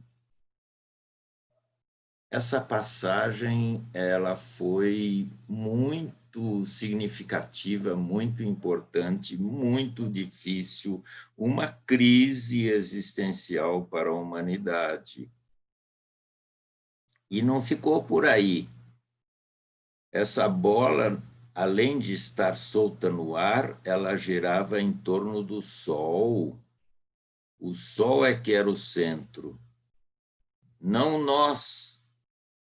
Essa passagem ela foi muito significativa, muito importante, muito difícil, uma crise existencial para a humanidade. E não ficou por aí. Essa bola, além de estar solta no ar, ela girava em torno do Sol. O Sol é que era o centro, não nós.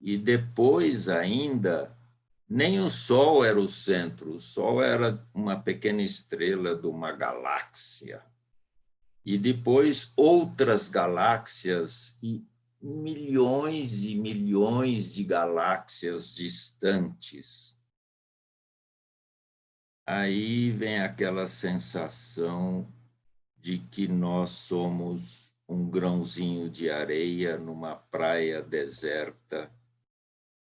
E depois ainda, nem o Sol era o centro, o Sol era uma pequena estrela de uma galáxia. E depois outras galáxias e milhões de galáxias distantes. Aí vem aquela sensação de que nós somos um grãozinho de areia numa praia deserta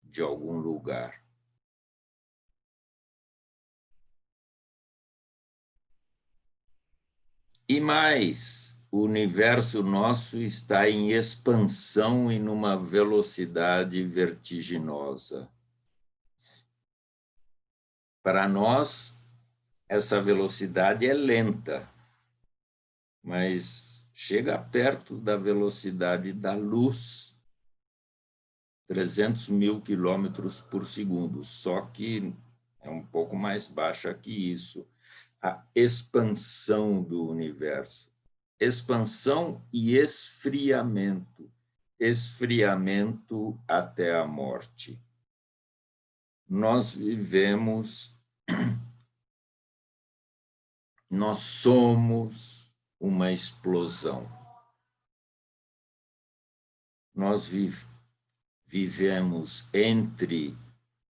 de algum lugar. E mais, o universo nosso está em expansão e numa velocidade vertiginosa. Para nós, essa velocidade é lenta, mas chega perto da velocidade da luz, 300 mil quilômetros por segundo, só que é um pouco mais baixa que isso. A expansão do universo. Expansão e esfriamento. Esfriamento até a morte. Nós vivemos, nós somos uma explosão. Nós vivemos entre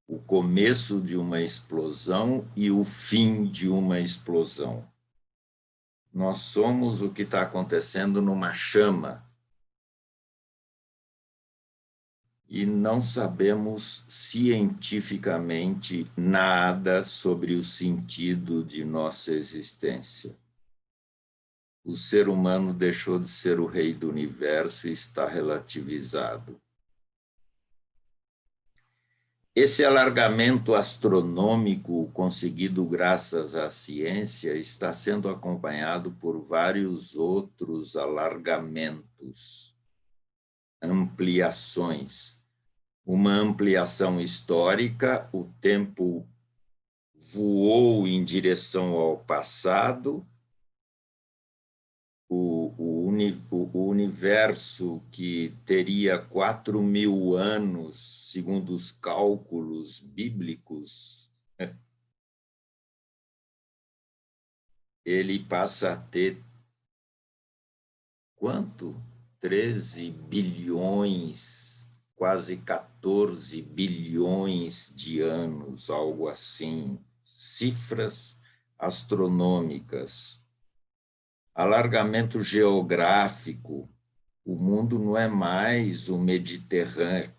o começo de uma explosão e o fim de uma explosão. Nós somos o que está acontecendo numa chama e não sabemos cientificamente nada sobre o sentido de nossa existência. O ser humano deixou de ser o rei do universo e está relativizado. Esse alargamento astronômico conseguido graças à ciência está sendo acompanhado por vários outros alargamentos, ampliações. Uma ampliação histórica, o tempo voou em direção ao passado, o universo que teria 4.000 anos, segundo os cálculos bíblicos, ele passa a ter quanto? 13 bilhões, quase 14 bilhões de anos, algo assim, cifras astronômicas. Alargamento geográfico, o mundo não é mais o Mediterrâneo.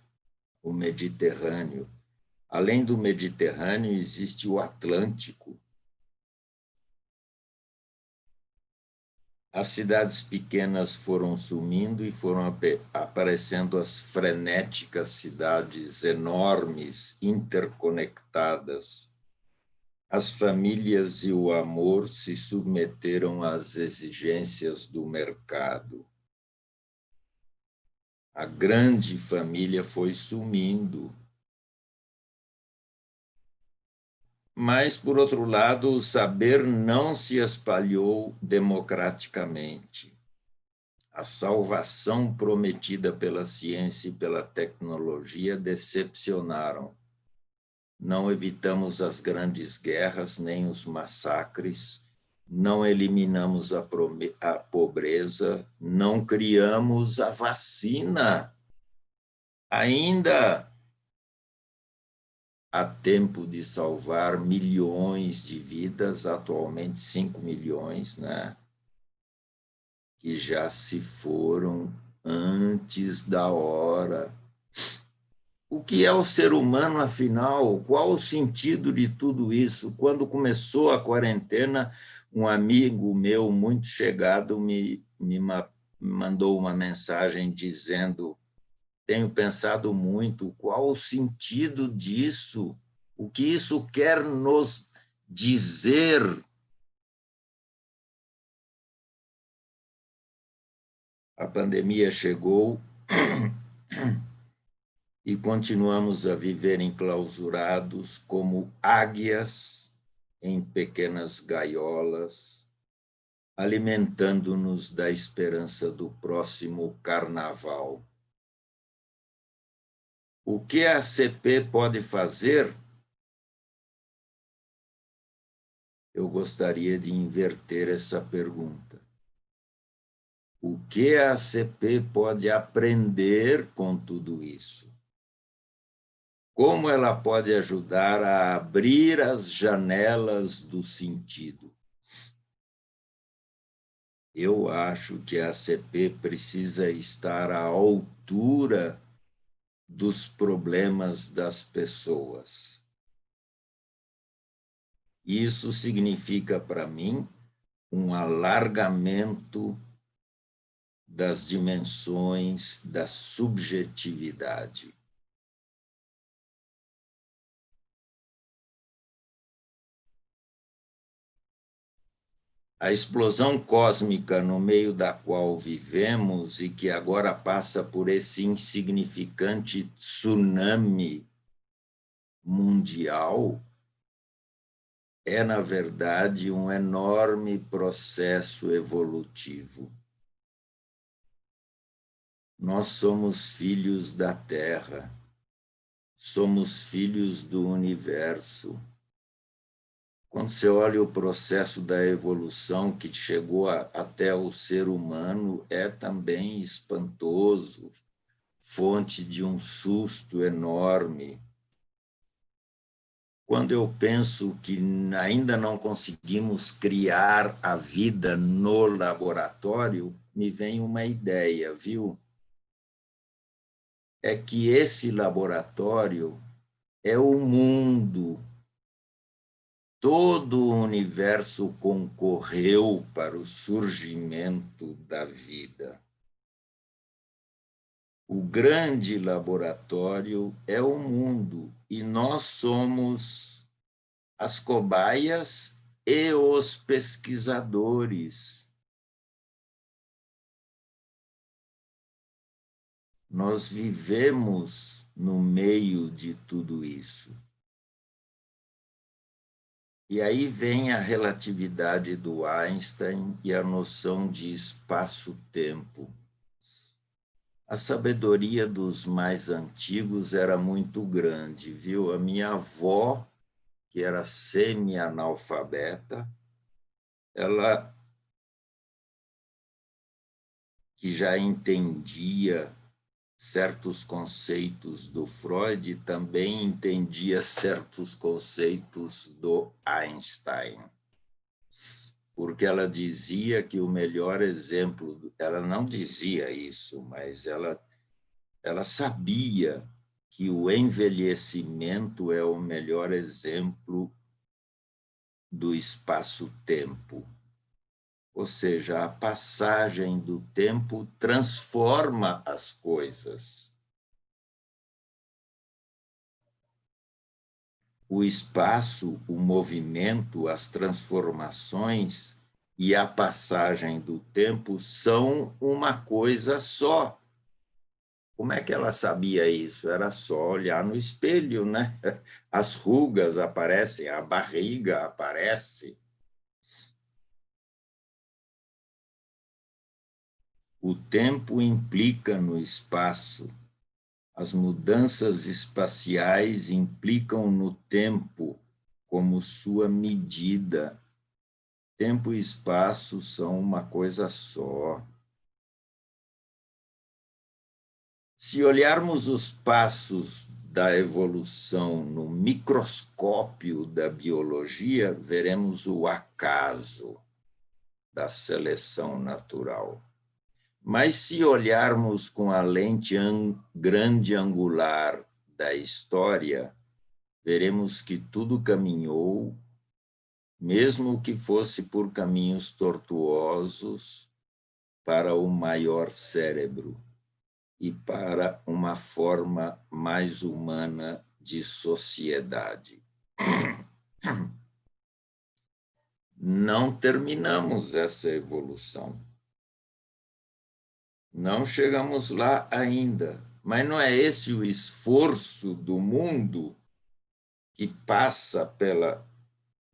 Além do Mediterrâneo, existe o Atlântico. As cidades pequenas foram sumindo e foram aparecendo as frenéticas cidades enormes, interconectadas. As famílias e o amor se submeteram às exigências do mercado. A grande família foi sumindo. Mas, por outro lado, o saber não se espalhou democraticamente. A salvação prometida pela ciência e pela tecnologia decepcionaram. Não evitamos as grandes guerras nem os massacres, não eliminamos a pobreza, não criamos a vacina. Ainda há tempo de salvar milhões de vidas, atualmente 5 milhões, né? Que já se foram antes da hora. O que é o ser humano, afinal? Qual o sentido de tudo isso? Quando começou a quarentena, um amigo meu muito chegado me mandou uma mensagem dizendo: tenho pensado muito, qual o sentido disso? O que isso quer nos dizer? A pandemia chegou e continuamos a viver enclausurados como águias em pequenas gaiolas, alimentando-nos da esperança do próximo carnaval. O que a ACP pode fazer? Eu gostaria de inverter essa pergunta. O que a ACP pode aprender com tudo isso? Como ela pode ajudar a abrir as janelas do sentido? Eu acho que a ACP precisa estar à altura dos problemas das pessoas. Isso significa, para mim, um alargamento das dimensões da subjetividade. A explosão cósmica no meio da qual vivemos e que agora passa por esse insignificante tsunami mundial é, na verdade, um enorme processo evolutivo. Nós somos filhos da Terra, somos filhos do universo. Quando você olha o processo da evolução que chegou até o ser humano, é também espantoso, fonte de um susto enorme. quando eu penso que ainda não conseguimos criar a vida no laboratório, me vem uma ideia, viu? É que esse laboratório é o mundo. Todo o universo concorreu para o surgimento da vida. O grande laboratório é o mundo e nós somos as cobaias e os pesquisadores. Nós vivemos no meio de tudo isso. E aí vem a relatividade do Einstein e a noção de espaço-tempo. A sabedoria dos mais antigos era muito grande, viu? A minha avó, que era semi-analfabeta, ela que já entendia certos conceitos do Freud, também entendia certos conceitos do Einstein. Porque ela dizia que o melhor exemplo, ela não dizia isso, mas ela sabia que o envelhecimento é o melhor exemplo do espaço-tempo. Ou seja, a passagem do tempo transforma as coisas. O espaço, o movimento, as transformações e a passagem do tempo são uma coisa só. Como é que ela sabia isso? Era só olhar no espelho, né? As rugas aparecem, a barriga aparece. O tempo implica no espaço. As mudanças espaciais implicam no tempo como sua medida. Tempo e espaço são uma coisa só. Se olharmos os passos da evolução no microscópio da biologia, veremos o acaso da seleção natural. Mas se olharmos com a lente grande angular da história, veremos que tudo caminhou, mesmo que fosse por caminhos tortuosos, para o maior cérebro e para uma forma mais humana de sociedade. Não terminamos essa evolução. Não chegamos lá ainda, mas não é esse o esforço do mundo que passa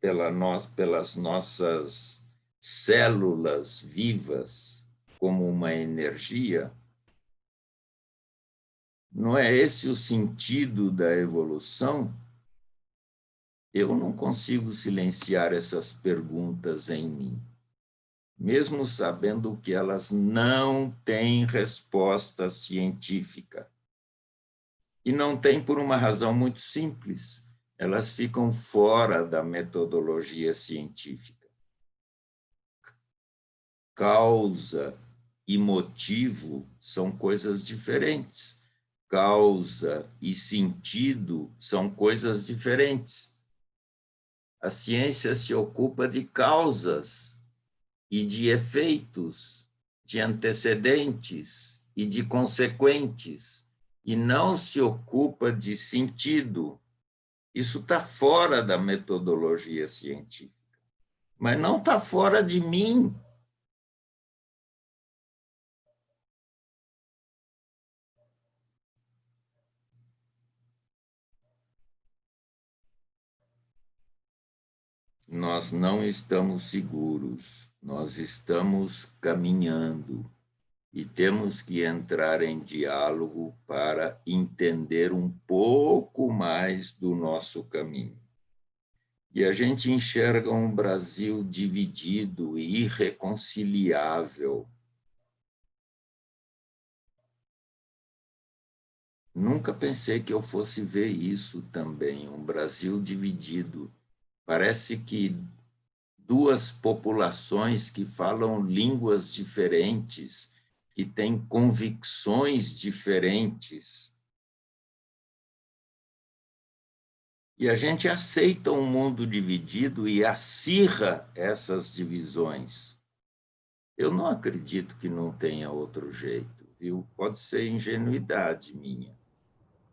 pelas nossas células vivas como uma energia? Não é esse o sentido da evolução? Eu não consigo silenciar essas perguntas em mim, mesmo sabendo que elas não têm resposta científica. E não tem por uma razão muito simples. Elas ficam fora da metodologia científica. Causa e motivo são coisas diferentes. Causa e sentido são coisas diferentes. A ciência se ocupa de causas e de efeitos, de antecedentes e de consequentes, e não se ocupa de sentido. Isso está fora da metodologia científica, mas não está fora de mim. Nós não estamos seguros, nós estamos caminhando e temos que entrar em diálogo para entender um pouco mais do nosso caminho. E a gente enxerga um Brasil dividido e irreconciliável. nunca pensei que eu fosse ver isso também, um Brasil dividido. Parece que duas populações que falam línguas diferentes, que têm convicções diferentes. E a gente aceita um mundo dividido e acirra essas divisões. Eu não acredito que não tenha outro jeito, viu? Pode ser ingenuidade minha,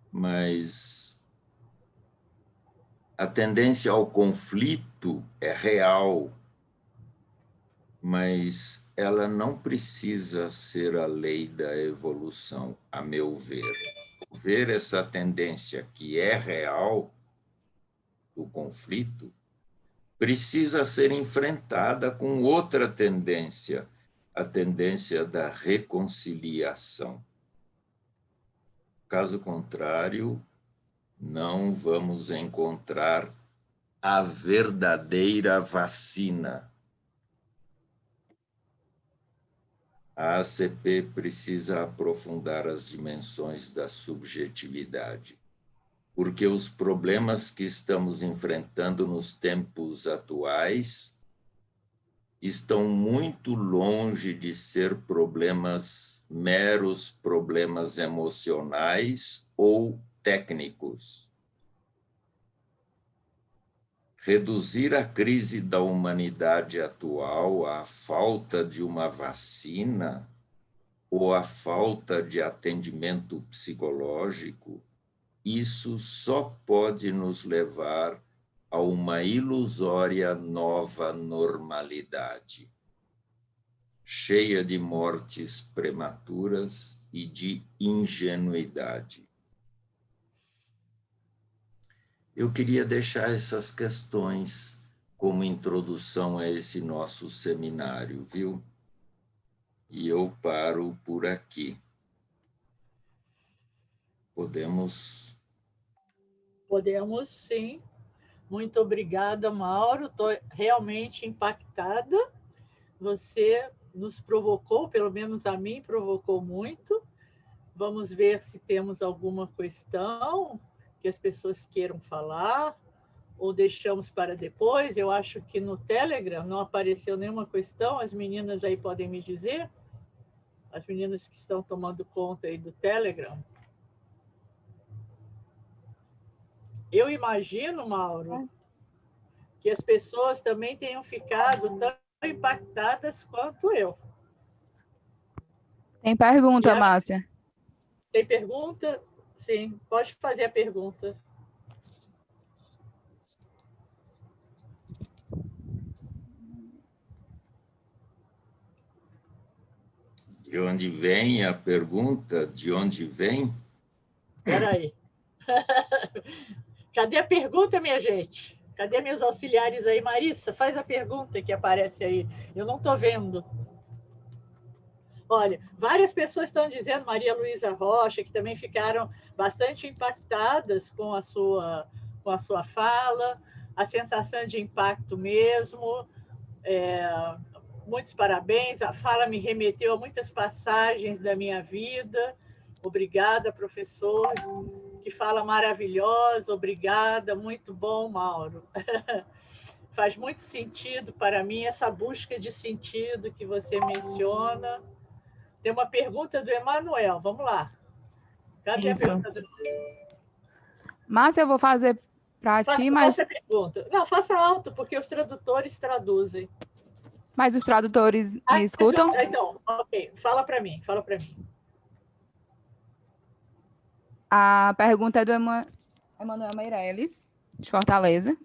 mas a tendência ao conflito é real, mas ela não precisa ser a lei da evolução, a meu ver. Ver essa tendência que é real, o conflito, precisa ser enfrentada com outra tendência, a tendência da reconciliação. Caso contrário, não vamos encontrar a verdadeira vacina. A ACP precisa aprofundar as dimensões da subjetividade, porque os problemas que estamos enfrentando nos tempos atuais estão muito longe de ser meros problemas emocionais ou técnicos. Reduzir a crise da humanidade atual à falta de uma vacina ou à falta de atendimento psicológico, isso só pode nos levar a uma ilusória nova normalidade, cheia de mortes prematuras e de ingenuidade. Eu queria deixar essas questões como introdução a esse nosso seminário, viu? E eu paro por aqui. Podemos? Podemos, sim. Muito obrigada, Mauro. Estou realmente impactada. Você nos provocou, pelo menos a mim, provocou muito. Vamos ver se temos alguma questão que as pessoas queiram falar ou deixamos para depois. Eu acho que no Telegram não apareceu nenhuma questão. As meninas aí podem me dizer? As meninas que estão tomando conta aí do Telegram. Eu imagino, Mauro, que as pessoas também tenham ficado tão impactadas quanto eu. Tem pergunta, Márcia? Tem pergunta? Sim, pode fazer a pergunta. De onde vem a pergunta? De onde vem? Espera aí. Cadê a pergunta, minha gente? Cadê meus auxiliares aí? Marissa, faz a pergunta que aparece aí. Eu não estou vendo. Olha, várias pessoas estão dizendo, Maria Luísa Rocha, que também ficaram bastante impactadas com a sua fala, a sensação de impacto mesmo. Muitos parabéns, a fala me remeteu a muitas passagens da minha vida. Obrigada, professor, que fala maravilhosa, obrigada, muito bom, Mauro. Faz muito sentido para mim essa busca de sentido que você menciona. Tem uma pergunta do Emanuel, vamos lá. Cadê Isso. a pergunta do... Márcia, eu vou fazer para ti, mas... Faça a pergunta. Não, faça alto, porque os tradutores traduzem. Mas os tradutores me escutam? Então, ok. Fala para mim. A pergunta é do Emanuel Meirelles, de Fortaleza.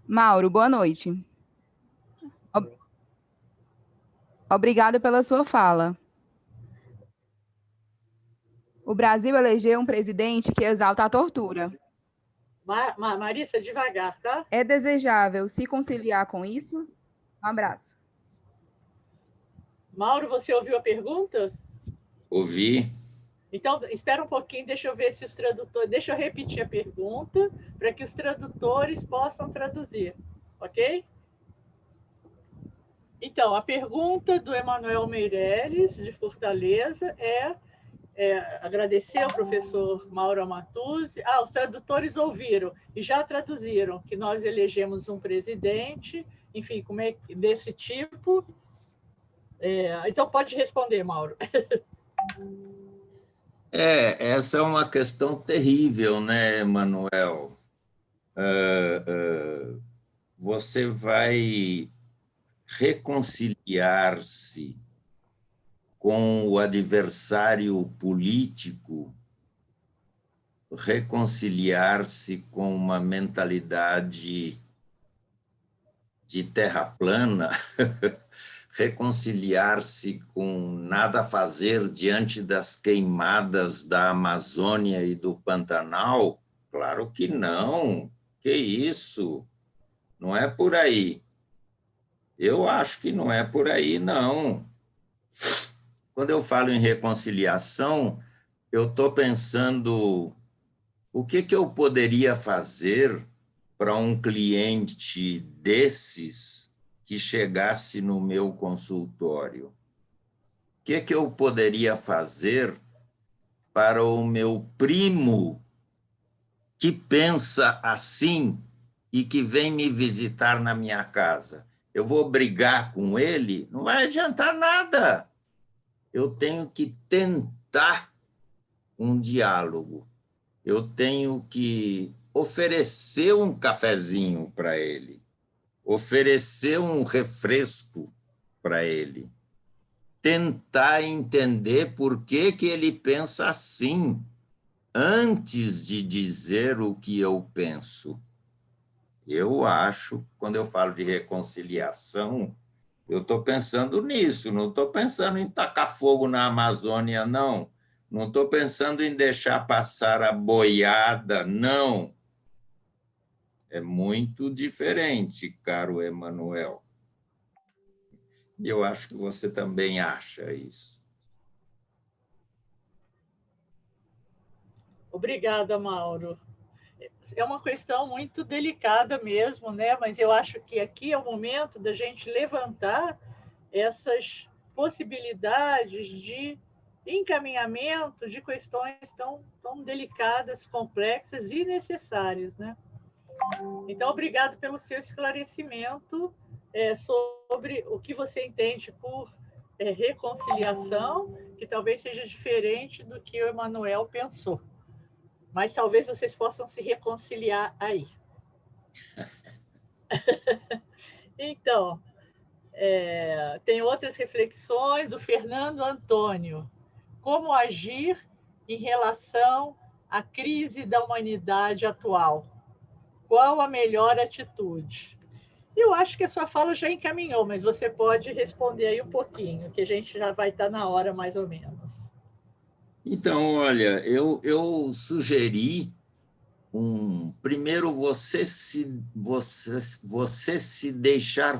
Mauro, boa noite. Obrigado pela sua fala. O Brasil elegeu um presidente que exalta a tortura. Marissa, devagar, tá? É desejável se conciliar com isso? Um abraço. Mauro, você ouviu a pergunta? Ouvi. Então, espera um pouquinho, deixa eu ver se os tradutores... Deixa eu repetir a pergunta para que os tradutores possam traduzir, ok? Então, a pergunta do Emanuel Meirelles, de Fortaleza, é agradecer ao professor Mauro Amatuzzi. Os tradutores ouviram e já traduziram que nós elegemos um presidente, enfim, como é desse tipo. Então, pode responder, Mauro. Essa é uma questão terrível, né, Manuel? Você vai reconciliar-se com o adversário político, reconciliar-se com uma mentalidade de terra plana, reconciliar-se com nada a fazer diante das queimadas da Amazônia e do Pantanal? Claro que não. Que isso? Não é por aí. Eu acho que não é por aí, não. Quando eu falo em reconciliação, eu estou pensando o que eu poderia fazer para um cliente desses que chegasse no meu consultório? O que eu poderia fazer para o meu primo que pensa assim e que vem me visitar na minha casa? Eu vou brigar com ele? Não vai adiantar nada. Eu tenho que tentar um diálogo. Eu tenho que oferecer um cafezinho para ele, oferecer um refresco para ele, tentar entender por que ele pensa assim, antes de dizer o que eu penso. Eu acho, quando eu falo de reconciliação, eu estou pensando nisso, não estou pensando em tacar fogo na Amazônia, não. Não estou pensando em deixar passar a boiada, não. É muito diferente, caro Emanuel. E eu acho que você também acha isso. Obrigada, Mauro. É uma questão muito delicada mesmo, né? Mas eu acho que aqui é o momento da gente levantar essas possibilidades de encaminhamento de questões tão delicadas, complexas e necessárias, né? Então, obrigado pelo seu esclarecimento sobre o que você entende por reconciliação, que talvez seja diferente do que o Emanuel pensou. Mas talvez vocês possam se reconciliar aí. Então, tem outras reflexões do Fernando Antônio. Como agir em relação à crise da humanidade atual? Qual a melhor atitude? Eu acho que a sua fala já encaminhou, mas você pode responder aí um pouquinho, que a gente já vai estar na hora mais ou menos. Então, olha, eu sugeri primeiro você se deixar,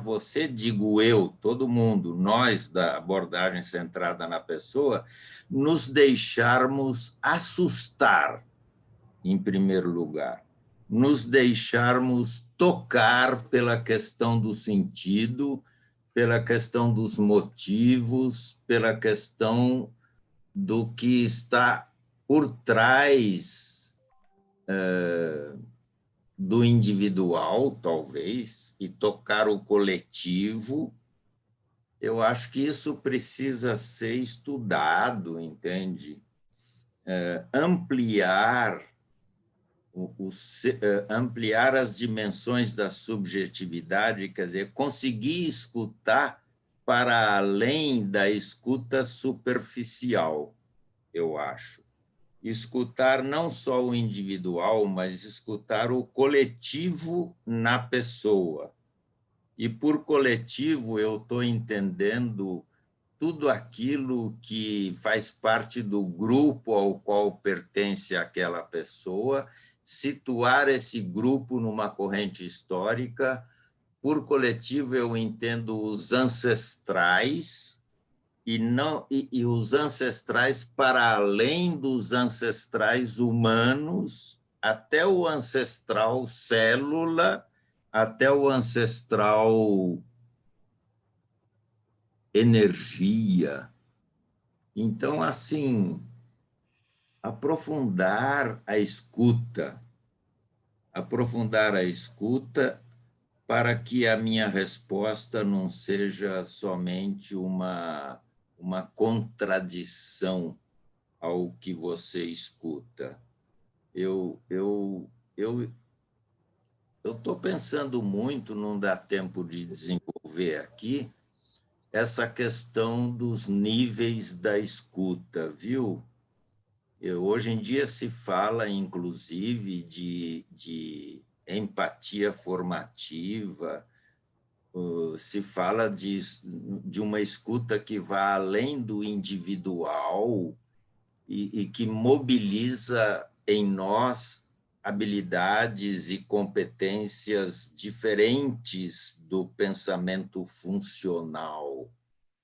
digo eu, todo mundo, nós da abordagem centrada na pessoa, nos deixarmos assustar, em primeiro lugar, nos deixarmos tocar pela questão do sentido, pela questão dos motivos, pela questão do que está por trás do individual, talvez, e tocar o coletivo. Eu acho que isso precisa ser estudado, entende? Ampliar ampliar as dimensões da subjetividade, quer dizer, conseguir escutar para além da escuta superficial, eu acho. Escutar não só o individual, mas escutar o coletivo na pessoa. E por coletivo eu estou entendendo tudo aquilo que faz parte do grupo ao qual pertence aquela pessoa, situar esse grupo numa corrente histórica. Por coletivo eu entendo os ancestrais, e os ancestrais para além dos ancestrais humanos, até o ancestral célula, até o ancestral energia. Então, assim, aprofundar a escuta para que a minha resposta não seja somente uma contradição ao que você escuta. Eu estou pensando muito, não dá tempo de desenvolver aqui, essa questão dos níveis da escuta, viu? Hoje em dia se fala, inclusive, de empatia formativa, se fala de uma escuta que vai além do individual e que mobiliza em nós habilidades e competências diferentes do pensamento funcional.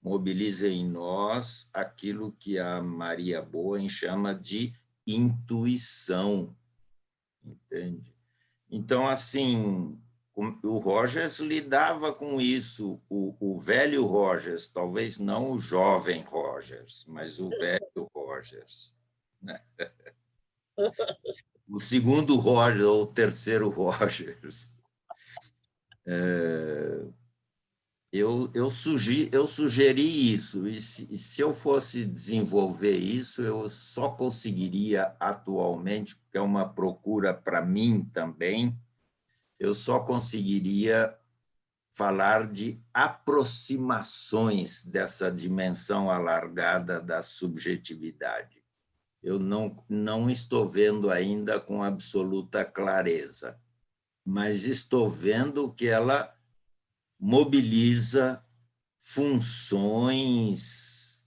Mobiliza em nós aquilo que a Maria Bowen chama de intuição, entende? Então, assim, o Rogers lidava com isso, o velho Rogers, talvez não o jovem Rogers, mas o velho Rogers, né? O segundo Rogers ou o terceiro Rogers. Eu sugeri isso, e se eu fosse desenvolver isso, eu só conseguiria atualmente, porque é uma procura para mim também, eu só conseguiria falar de aproximações dessa dimensão alargada da subjetividade. Eu não estou vendo ainda com absoluta clareza, mas estou vendo que ela mobiliza funções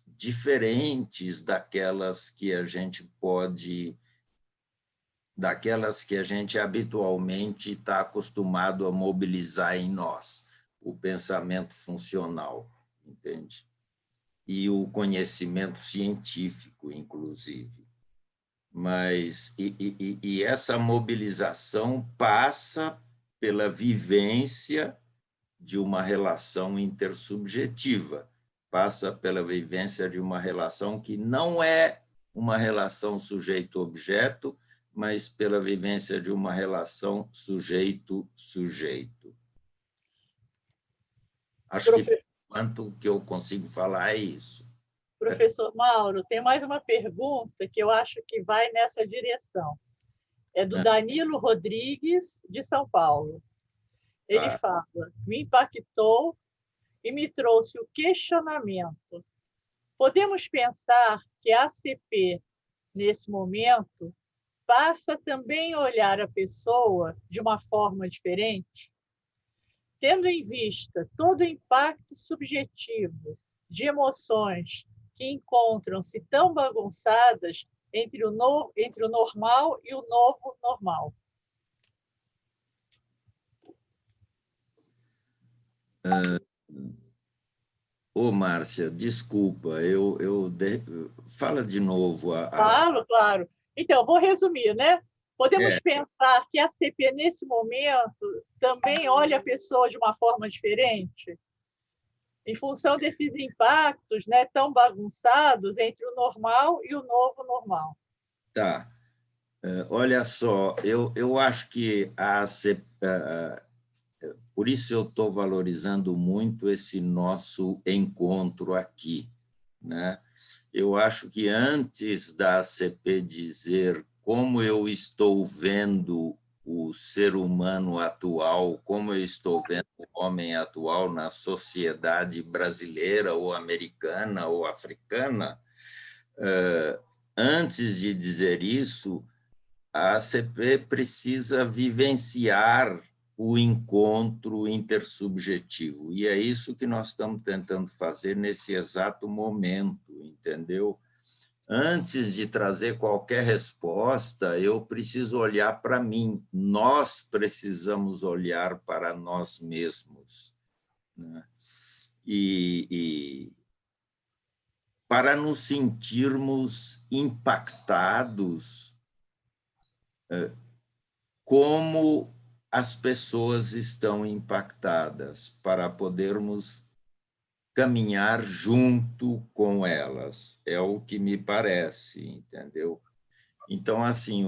diferentes daquelas que a gente habitualmente está acostumado a mobilizar em nós, o pensamento funcional, entende? E o conhecimento científico, inclusive. Mas e essa mobilização passa pela vivência de uma relação intersubjetiva, passa pela vivência de uma relação que não é uma relação sujeito-objeto, mas pela vivência de uma relação sujeito-sujeito. Acho que quanto que eu consigo falar é isso. Professor Mauro, tem mais uma pergunta que eu acho que vai nessa direção. É do Danilo Rodrigues, de São Paulo. Ele fala: me impactou e me trouxe o questionamento. Podemos pensar que a ACP, nesse momento, passa também a olhar a pessoa de uma forma diferente? Tendo em vista todo o impacto subjetivo de emoções que encontram-se tão bagunçadas entre o normal e o novo normal. Márcia, desculpa, fala de novo. Claro. Então, vou resumir, né? Podemos pensar que a ACP, nesse momento, também olha a pessoa de uma forma diferente, em função desses impactos, né, tão bagunçados entre o normal e o novo normal. Tá. Olha só, eu acho que a ACP... Por isso eu estou valorizando muito esse nosso encontro aqui, né? Eu acho que antes da ACP dizer como eu estou vendo o ser humano atual, como eu estou vendo o homem atual na sociedade brasileira ou americana ou africana, antes de dizer isso, a ACP precisa vivenciar o encontro intersubjetivo. E é isso que nós estamos tentando fazer nesse exato momento, entendeu? Antes de trazer qualquer resposta, eu preciso olhar para mim. Nós precisamos olhar para nós mesmos, né? E para nos sentirmos impactados como as pessoas estão impactadas, para podermos caminhar junto com elas. É o que me parece, entendeu? Então, assim,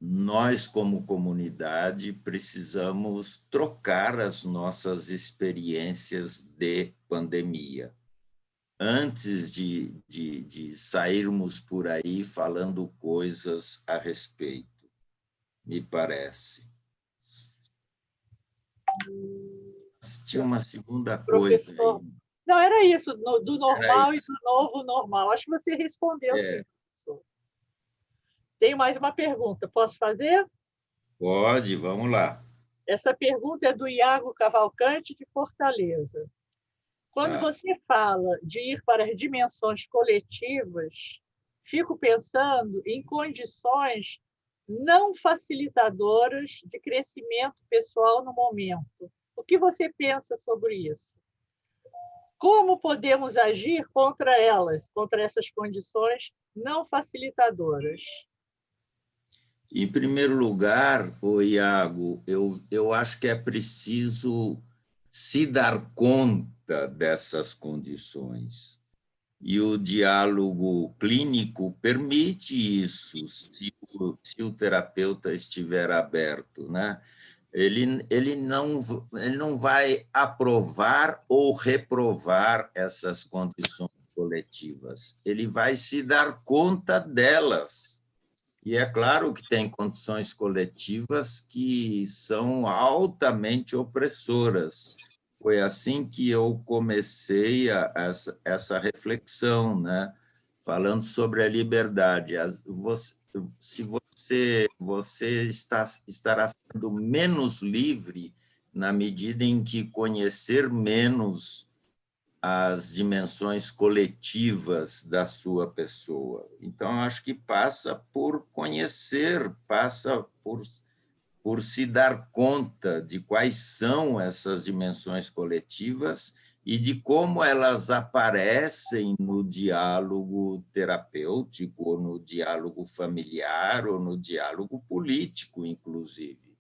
nós, como comunidade, precisamos trocar as nossas experiências de pandemia, antes de sairmos por aí falando coisas a respeito, me parece. Tinha uma segunda coisa Professor, aí. não, era isso, do normal Era e do novo normal. Acho que você respondeu, sim, É, professor. Tenho mais uma pergunta. Posso fazer? pode, vamos lá. Essa pergunta é do Iago Cavalcante, de Fortaleza. Quando Tá. você fala de ir para as dimensões coletivas, fico pensando em condições não facilitadoras de crescimento pessoal no momento. O que você pensa sobre isso? Como podemos agir contra elas, contra essas condições não facilitadoras? Em primeiro lugar, Iago, eu acho que é preciso se dar conta dessas condições. E o diálogo clínico permite isso, se o terapeuta estiver aberto, né? Ele não vai aprovar ou reprovar essas condições coletivas, ele vai se dar conta delas. E é claro que tem condições coletivas que são altamente opressoras. Foi assim que eu comecei essa reflexão, né? Falando sobre a liberdade. Se você estará sendo menos livre na medida em que conhecer menos as dimensões coletivas da sua pessoa. Então, acho que passa por conhecer, passa por se dar conta de quais são essas dimensões coletivas e de como elas aparecem no diálogo terapêutico, ou no diálogo familiar, ou no diálogo político, inclusive.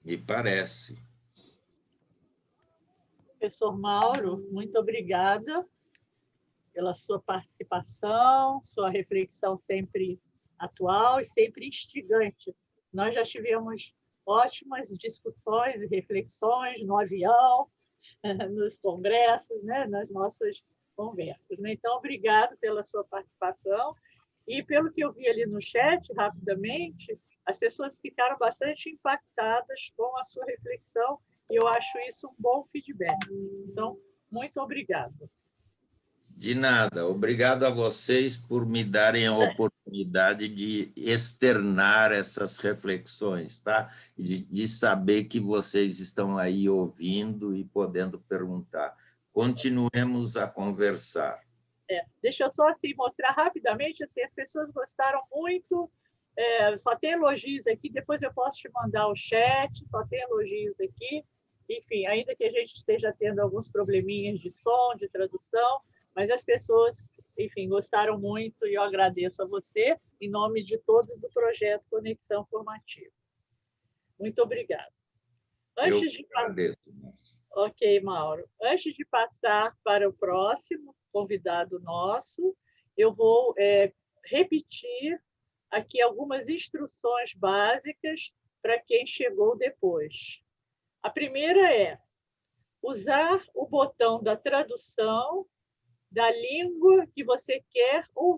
Me parece. Professor Mauro, muito obrigada pela sua participação, sua reflexão sempre atual e sempre instigante. Nós já tivemos ótimas discussões e reflexões no avião, nos congressos, né, nas nossas conversas. Então, obrigado pela sua participação. E, pelo que eu vi ali no chat, rapidamente, as pessoas ficaram bastante impactadas com a sua reflexão, e eu acho isso um bom feedback. Então, muito obrigada. De nada. Obrigado a vocês por me darem a oportunidade de externar essas reflexões, tá? De saber que vocês estão aí ouvindo e podendo perguntar. Continuemos a conversar. Deixa eu só assim, mostrar rapidamente, assim, as pessoas gostaram muito, só tem elogios aqui, depois eu posso te mandar o chat, só tem elogios aqui. Enfim, ainda que a gente esteja tendo alguns probleminhas de som, de tradução, mas as pessoas, enfim, gostaram muito e eu agradeço a você, em nome de todos do projeto Conexão Formativa. Muito obrigada. Antes de agradeço, Márcio. Ok, Mauro. Antes de passar para o próximo convidado nosso, eu vou repetir aqui algumas instruções básicas para quem chegou depois. A primeira é usar o botão da tradução da língua que você quer ouvir.